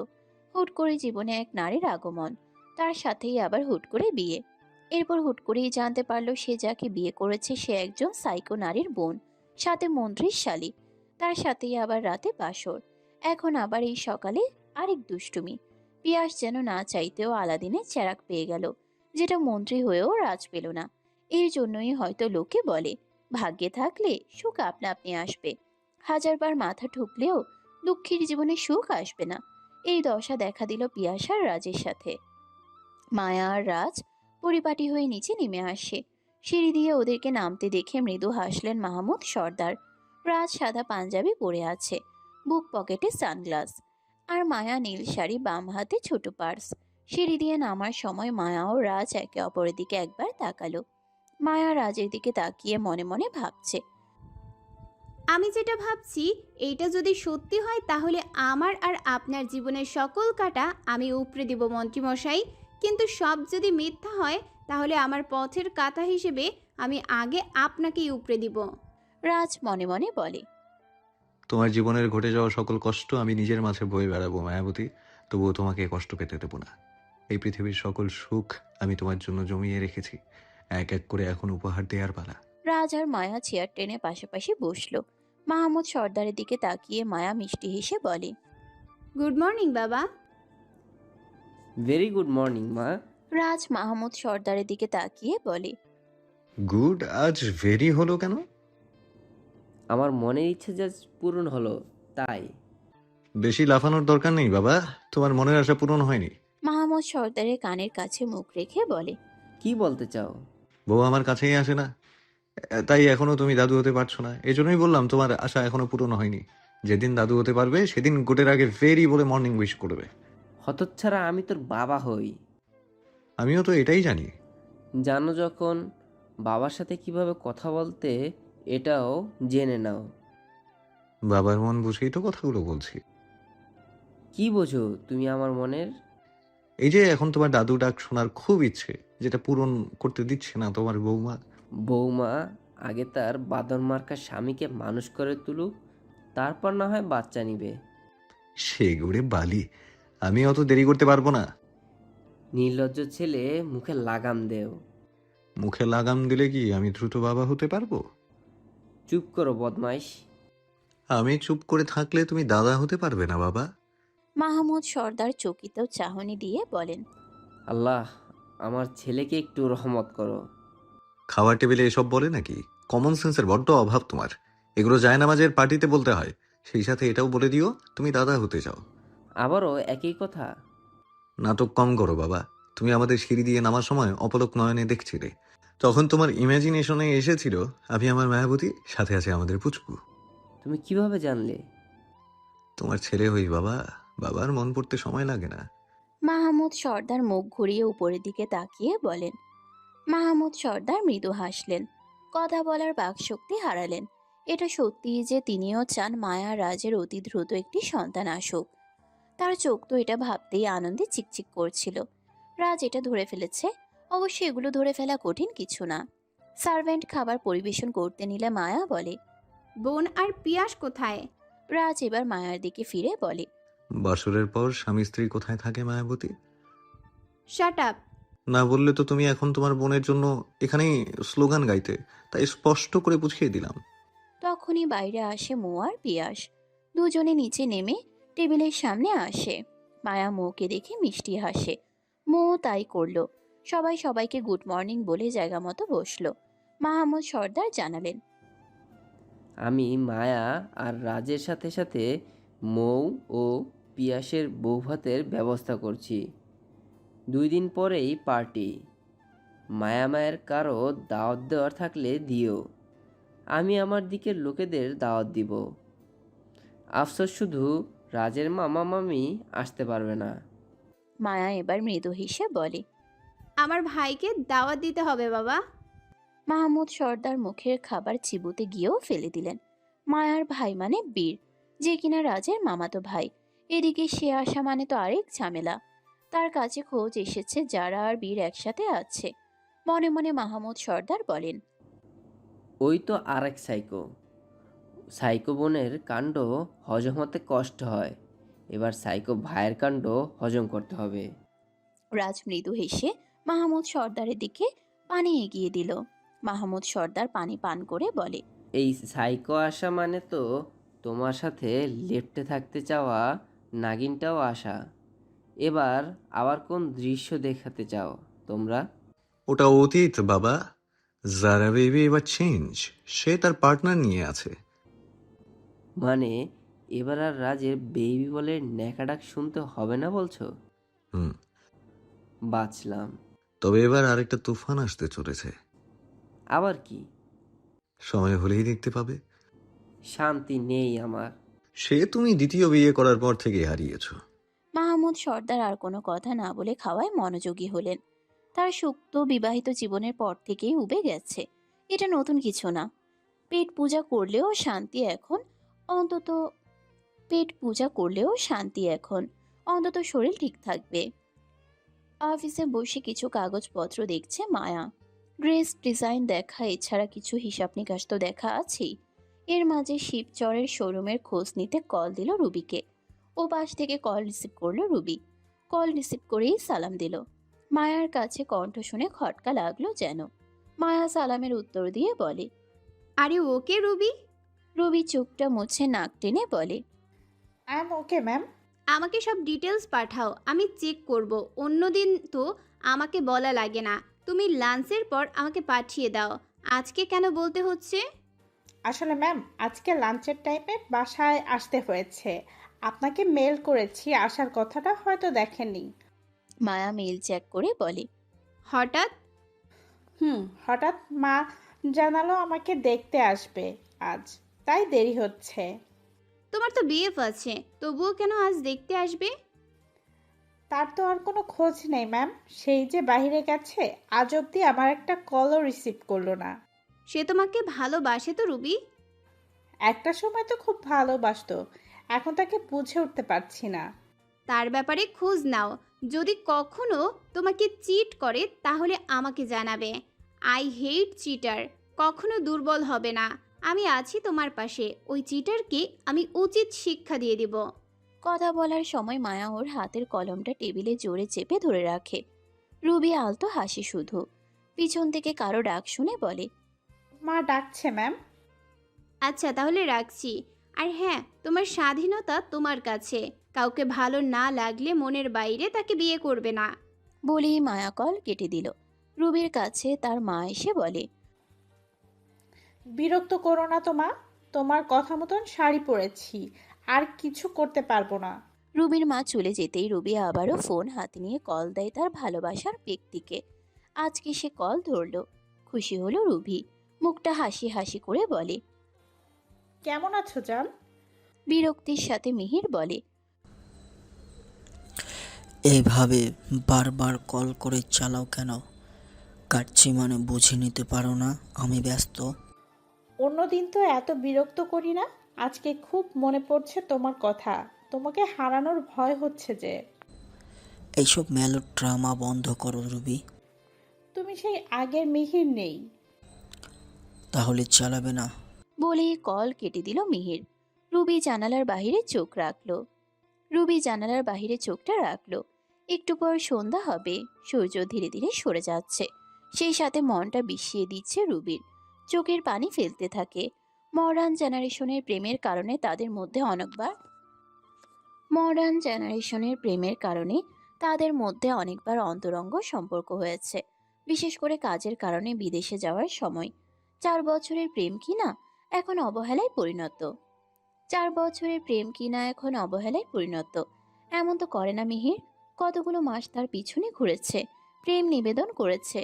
হুট করে জীবনে এক নারীর আগমন, তার সাথেই আবার হুট করে বিয়ে। এরপর হুট করেই জানতে পারলো সে যাকে বিয়ে করেছে সে একজন সাইকো নারীর বোন, সাথে মন্ত্রীর শালী। তার সাথেই আবার রাতে বাসর, এখন আবার এই সকালে আরেক দুষ্টুমি। পিয়াস যেন না চাইতেও আলাদিনে চেরাক পেয়ে গেল, যেটা মন্ত্রী হয়েও রাজ পেল না। এর জন্যই হয়তো লোকে বলে ভাগ্যে থাকলে সুখ আপনা আপনি আসবে, হাজারবার মাথা ঠুকলেও দুঃখীর জীবনে সুখ আসবে না। এই দশা দেখা দিল পিয়াস আর রাজের সাথে। মায়া আর রাজ পরিপাটি হয়ে নিচে নেমে আসে। সিঁড়ি দিয়ে ওদেরকে নামতে দেখে মৃদু হাসলেন মাহমুদ সর্দার। রাজ সাদা পাঞ্জাবি পরে আছে, বুক পকেটে সানগ্লাস। আর মায়া নীল শাড়ি, বাম হাতে ছোট পার্স। সিঁড়ি দিয়ে নামার সময় মায়া ও রাজ একে অপরের দিকে একবার তাকালো। মায়া রাজের দিকে তাকিয়ে মনে মনে ভাবছে, আমি যেটা ভাবছি এইটা যদি সত্যি হয় তাহলে আমার আর আপনার জীবনের সকল কাঁটা আমি উপড়ে দেব মন্ত্রীমশাই। কিন্তু সব যদি মিথ্যা হয় তাহলে আমার পথের কাঁটা হিসেবে আমি আগে আপনাকেই উপড়ে দিব। রাজ মনে মনে বলে। তোমার জীবনের ঘটে যাওয়া সকল কষ্ট আমি নিজের মাঝে বয়ে বেড়াবো মায়াবতী, তবুও তোমাকে কষ্ট পেতে দেবো না। এই পৃথিবীর সকল সুখ আমি তোমার জন্য জমিয়ে রেখেছি, এক এক করে এখন উপহার দেওয়ার পালা। রাজ আর মায়া চেয়ার টেনে পাশাপাশি বসলো। মাহমুদ সর্দারের দিকে তাকিয়ে মায়া মিষ্টি হেসে বলে, গুড মর্নিং বাবা। ভেরি গুড মর্নিং মা। রাজ মাহমুদ সর্দারের দিকে তাকিয়ে বলে, গুড আজ ভেরি হলো কেন? আমার মনের ইচ্ছে যে আজ পূরণ হলো তাই। বেশি লাফানোর দরকার নেই বাবা, তোমার মনের আশা পূরণ হয়নি। মাহমুদ সর্দারের কানের কাছে মুখ রেখে বলে, কি বলতে চাও? বউ আমার কাছেই আসে না, তাই এখনো তুমি দাদু হতে পারছো না। এই জন্যই বললাম তোমার আশা এখনো পূরণ হয়নি। যেদিন দাদু হতে পারবে সেদিন গোটের আগে ভেরি বলে মর্নিং উইশ করবে। হতচ্ছাড়া, আমি তোর বাবা হই। আমিও তো এটাই জানি। জানো যখন বাবার সাথে কিভাবে কথা বলতে, এটাও জেনে নাও। বাবার মন বুঝেই তো কথাগুলো বলছি। কি বোঝো তুমি আমার মনের? এই যে এখন তোমার দাদু ডাক শোনার খুব ইচ্ছে, যেটা পূরণ করতে দিচ্ছে না তোমার বৌমা। বৌমা আগে তার বাদর মার্কা স্বামীকে মানুষ করে তুলুক, তারপর না হয় বাচ্চা নিবে। সে গড়ে বালি, আমি অত দেরি করতে পারবো না। নির্লজ্জ ছেলে, মুখে লাগাম দেও। মুখে লাগাম দিলে কি আমি দ্রুত বাবা হতে পারবো? চুপ করো বদমাইশ। আমি চুপ করে থাকলে তুমি দাদা হতে পারবে না বাবা। মাহমুদ সর্দার চকিত চাহনি দিয়ে বলেন, আল্লাহ আমার ছেলেকে একটু রহমত করো। খাওয়ার টেবিলে এসব বলে নাকি? কমন সেন্সের বড্ড অভাব তোমার। এগুলো জায়নামাজের পার্টিতে বলতে হয়, সেই সাথে এটাও বলে দিও তুমি দাদা হতে চাও। আবারও একই কথা? নাটক কম করো বাবা। তুমি আমাদের সিঁড়ি দিয়ে নামার সময় অপলক নয়নে দেখছিলে, তখন তোমার ইমাজিনেশনে এসেছিল আমি আমার মায়াবতী, সাথে আছে আমাদের পুচকু। তুমি কিভাবে জানলে? তোমার ছেলে হই বাবা, বাবার মন পড়তে সময় লাগে না। মাহমুদ সর্দার মুখ ঘুরিয়ে উপরের দিকে তাকিয়ে বলেন। মাহমুদ সর্দার মৃদু হাসলেন, কথা বলার বাকশক্তি হারালেন। এটা সত্যি যে তিনিও চান মায়া রাজের অতি দ্রুত একটি সন্তান আসুক। তার চোখ তো এটা ভাবতেই আনন্দে চিকচিক করছিল। রাজ এটা ধরে ফেলেছে, অবশ্য এগুলো ধরে ফেলা কঠিন কিছু না। সার্ভেন্ট খাবার পরিবেশন করতে নিলে মায়া বলে, বোন আর পিয়াস কোথায়? রাজ এবার মায়ার দিকে ফিরে বলে, বাসরের পর স্বামী স্ত্রী কোথায় থাকে মায়াবতী? Shut up. না বললে তো তুমি এখন তোমার বোনের জন্য এখানেই স্লোগান গাইতে, তাই স্পষ্ট করে বুঝিয়ে দিলাম। তখনই বাইরে আসে মো আর পিয়াস। দুজনে নিচে নেমে টেবিলের সামনে আসে। মায়া মোকে দেখে মিষ্টি হাসে, মো তাই করলো। সবাই সবাইকে গুড মর্নিং বলে জায়গা মতো বসলো। মাহমুদ সর্দার জানালেন, আমি মায়া আর রাজের সাথে সাথে মৌ ও পিয়াসের বৌভাতের ব্যবস্থা করছি। 2 দিন পরেই পার্টি। মায়া মায়ের কারো দাওয়াত দেওয়ার থাকলে দিও। আমি আমার দিকের লোকেদের দাওয়াত দিব। আফসোস শুধু রাজের মামা মামি আসতে পারবে না। মায়া এবার মৃদু হেসে বলে, আমার ভাইকে দাওয়াত দিতে হবে বাবা। মাহমুদ সর্দার মুখের খাবার চিবুতে গিয়েও ফেলে দিলেন। মায়ার ভাই মানে বীর, যে কিনা রাজের মামাতো ভাই। এদিকে সে আসা মানে তো আরেক ঝামেলা। তার কাছে খোঁজ এসেছে যারা আর বীর একসাথে আছে। মনে মনে মাহমুদ সর্দার বলেন, ওই তো আরেক সাইকো। সাইকো বোনের কাণ্ড হজম হতে কষ্ট হয়, এবার সাইকো ভাইয়ের কাণ্ড হজম করতে হবে। রাজ মৃদু হেসে মাহমুদ সর্দারের দিকে পানি এগিয়ে দিল। মাহমুদ সর্দার পানি পান করে বলে, এই সাইকো আসা মানে তো তোমার সাথে লেপ্টে থাকতে চাওয়া নাগিনটাও আসা। এবার আবার কোন দৃশ্য দেখাতে চাও তোমরা? ওটা অতীত বাবা। জারা বেবি এবার চেঞ্জ, সে তার পার্টনার নিয়ে আছে। মানে এবার আর রাজের বেবি বলে ন্যাকা ডাক শুনতে হবে না বলছো? হুম, বাঁচলাম। তবে এবার আরেকটা তুফান আসতে চলেছে। আবার কি? সময় হলেই দেখতে পাবে। শান্তি নেই আমার। সে তুমি দ্বিতীয় বিয়ে করার পর থেকে হারিয়েছো। মাহমুদ সর্দার আর কোনো কথা না বলে খাওয়ায় মনোযোগী হলেন। তার সুপ্ত বিবাহিত জীবনের পর থেকেই উবে গেছে, এটা নতুন কিছু না। পেট পূজা করলেও শান্তি এখন, অন্তত পেট পূজা করলেও শান্তি এখন, অন্তত শরীর ঠিক থাকবে। অফিসে বসে কিছু কাগজপত্র দেখছে মায়া। ড্রেস ডিজাইন দেখা, এছাড়া কিছু হিসাব নিকাশ তো দেখা আছেই। এর মাঝে শিবচরের শোরুমের খোঁজ নিতে কল দিল রুবিকে। ও পাশ থেকে কল রিসিভ করলো রুবি। কল রিসিভ করেই সালাম দিল। মায়ার কাছে কণ্ঠ শুনে খটকা লাগলো যেন। মায়া সালামের উত্তর দিয়ে বলে, আরে ওকে রুবি। রুবি চোখটা মুছে নাক টেনে বলে, আই এম ওকে ম্যাম। আমাকে সব ডিটেলস পাঠাও, আমি চেক করব। অন্যদিন তো আমাকে বলা লাগে না, তুমি লাঞ্চের পর আমাকে পাঠিয়ে দাও। আজকে কেন বলতে হচ্ছে? আসলে ম্যাম, আজকে লাঞ্চের টাইমে বাসায় আসতে হয়েছে। আপনাকে মেল করেছি, আসার কথাটা হয়তো দেখেননি। মায়া মেল চেক করে বলে, হঠাৎ? হঠাৎ মা জানালো আমাকে দেখতে আসবে আজ, তাই দেরি হচ্ছে। তোমার তো বিএফ আছে, তবুও কেন আজ দেখতে আসবে? তার তো আর কোনো খোঁজ নেই ম্যাম, সেই যে বাইরে গেছে, আজ অবধি আমার একটা কলও রিসিভ করলো না। সে তোমাকে ভালোবাসে তো রুবি? একটা সময় তো খুব ভালোবাসতো, এখন তাকে বুঝে উঠতে পারছি না। তার ব্যাপারে খোঁজ নাও, যদি কখনো তোমাকে চিট করে তাহলে আমাকে জানাবে। আই হেট চিটার, কখনো দুর্বল হবে না। আমি আছি তোমার পাশে, ওই চিটারকে আমি উচিত শিক্ষা দিয়ে দিব। কথা বলার সময় মায়া ওর হাতের কলমটা টেবিলে জোরে চেপে ধরে রাখে। রুবি আলতো হাসি শুধু। পিছন থেকে কারো ডাক শুনে বলে, মা ডাকছে ম্যাম। আচ্ছা তাহলে রাখছি। আর হ্যাঁ, তোমার স্বাধীনতা তোমার কাছে, কাউকে ভালো না লাগলে মনের বাইরে তাকে বিয়ে করবে না। বলেই মায়া কল কেটে দিল। রুবির কাছে তার মা এসে বলে, বিরক্ত করো না তো মা, তোমার কথা মতন শাড়ি পরেছি, আর কিছু করতে পারবো না। রুবির মা চলে যেতেই রুবি আবারও ফোন হাতে নিয়ে কল দেয় তার ভালোবাসার ব্যক্তিকে। আজকে সে কল ধরলো। খুশি হলো রুবি, মুখটা হাসি হাসি করে বলে, কেমন আছো জান? বিরক্তির সাথে মিহির বলে, এইভাবে বারবার কল করে চালাও কেন? কাটছি মানে বুঝে নিতে পারো না আমি ব্যস্ত? অন্যদিন তো এত বিরক্ত করি না, আজকে খুব মনে পড়ছে তোমার কথা, তোমাকে হারানোর ভয় হচ্ছে যে। এইসব মেলো ড্রামা বন্ধ করো রুবি। তুমি সেই আগের মিহির নেই। তাহলে চালাবে না? বলেই কল কেটে দিল মিহির। রুবি জানালার বাহিরে চোখ রাখলো। রুবি জানালার বাহিরে চোখটা রাখলো। একটু পর সন্ধ্যা হবে, সূর্য ধীরে ধীরে সরে যাচ্ছে। সেই সাথে মনটা বিষিয়ে দিচ্ছে রুবির। চোখের পানি ফেলতে থাকে। মডার্ন জেনারেশনের প্রেমের কারণে তাদের মধ্যে অনেকবার অন্তরঙ্গ সম্পর্ক হয়েছে। বিশেষ করে কাজের কারণে বিদেশে যাওয়ার সময়। 4 বছরের প্রেম কিনা এখন অবহেলায় পরিণত। এমন তো করে না মিহির। কতগুলো মাস তার পিছনে ঘুরেছে, প্রেম নিবেদন করেছে।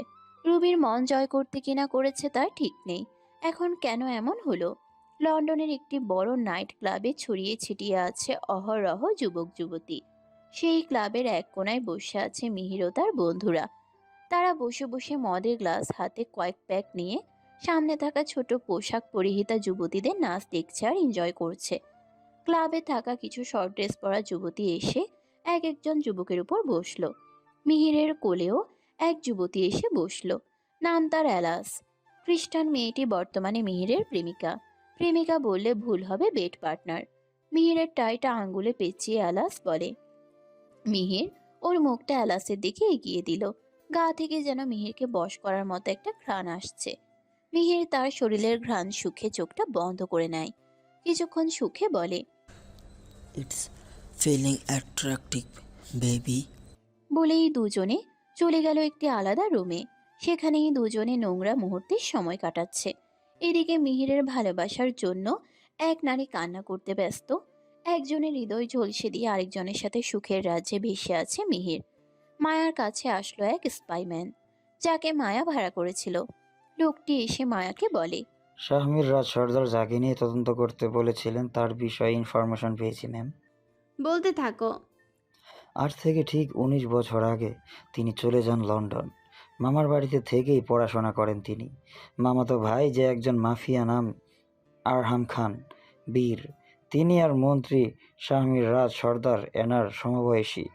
রুবির মন জয় করতে কিনা করেছে তার ঠিক নেই। এখন কেন এমন হলো? লন্ডনের একটি বড় নাইট ক্লাবে ছড়িয়ে ছিটিয়ে আছে অহরহ যুবক যুবতী। সেই ক্লাবের এক কোনায় বসে আছে মিহির ও তার বন্ধুরা। তারা বসে বসে মদের গ্লাস হাতে কয়েক প্যাক নিয়ে সামনে থাকা ছোট পোশাক পরিহিতা যুবতীদের নাচ দেখছে আর এনজয় করছে। ক্লাবে থাকা কিছু শর্ট ড্রেস পরা যুবতী এসে এক একজন যুবকের উপর বসলো। মিহিরের কোলেও এক যুবতী এসে বসলো। নাম তার অ্যালাস। খ্রিস্টান মেয়েটি বর্তমানে মিহিরের প্রেমিকা বললে ভুল হবে, বেড পার্টনার। মিহিরের টাইটা আঙ্গুলে পেঁচিয়ে অ্যালাস বলে, মিহির ওর মুখটা অ্যালাসের দিকে এগিয়ে দিল। গা থেকে যেন মিহিরকে বশ করার মতো একটা ঘ্রাণ আসছে। মিহির তার শরীরের ঘ্রাণ সুখে চোখটা বন্ধ করে নেয়। কিছুক্ষণ সুখে বলে, ইটস ফিলিং অ্যাট্রাকটিভ বেবি। বলেই দুজনে চলে গেল একটি আলাদা রুমে। সেখানেই দুজনে নোংরা মুহূর্তের সময় কাটাচ্ছে। এদিকে মিহিরের ভালোবাসার জন্য এক নারী কান্না করতে ব্যস্ত। একজনের হৃদয় ঝলসে দিয়ে আরেকজনের সাথে সুখের রাজ্যে ভেসে আছে মিহির। মায়ার কাছে আসলো এক স্পাইম্যান, যাকে মায়া ভাড়া করেছিল। লোকটি এসে মায়াকে বলে, শাহমীর রাজ সর্দার যাকে নিয়ে তদন্ত করতে বলেছিলেন তার বিষয়ে ইনফরমেশন পেয়েছি ম্যাম। বলতে থাকো। আজ থেকে ঠিক 19 বছর আগে তিনি চলে যান লন্ডন। মামার বাড়িতে থেকেই পড়াশোনা করেন তিনি। মামাতো ভাই যে একজন মাফিয়া নাম আরহাম খান বীর, তিনি আর মন্ত্রী শাহমীর রাজ সর্দার এনার সমবয়সী।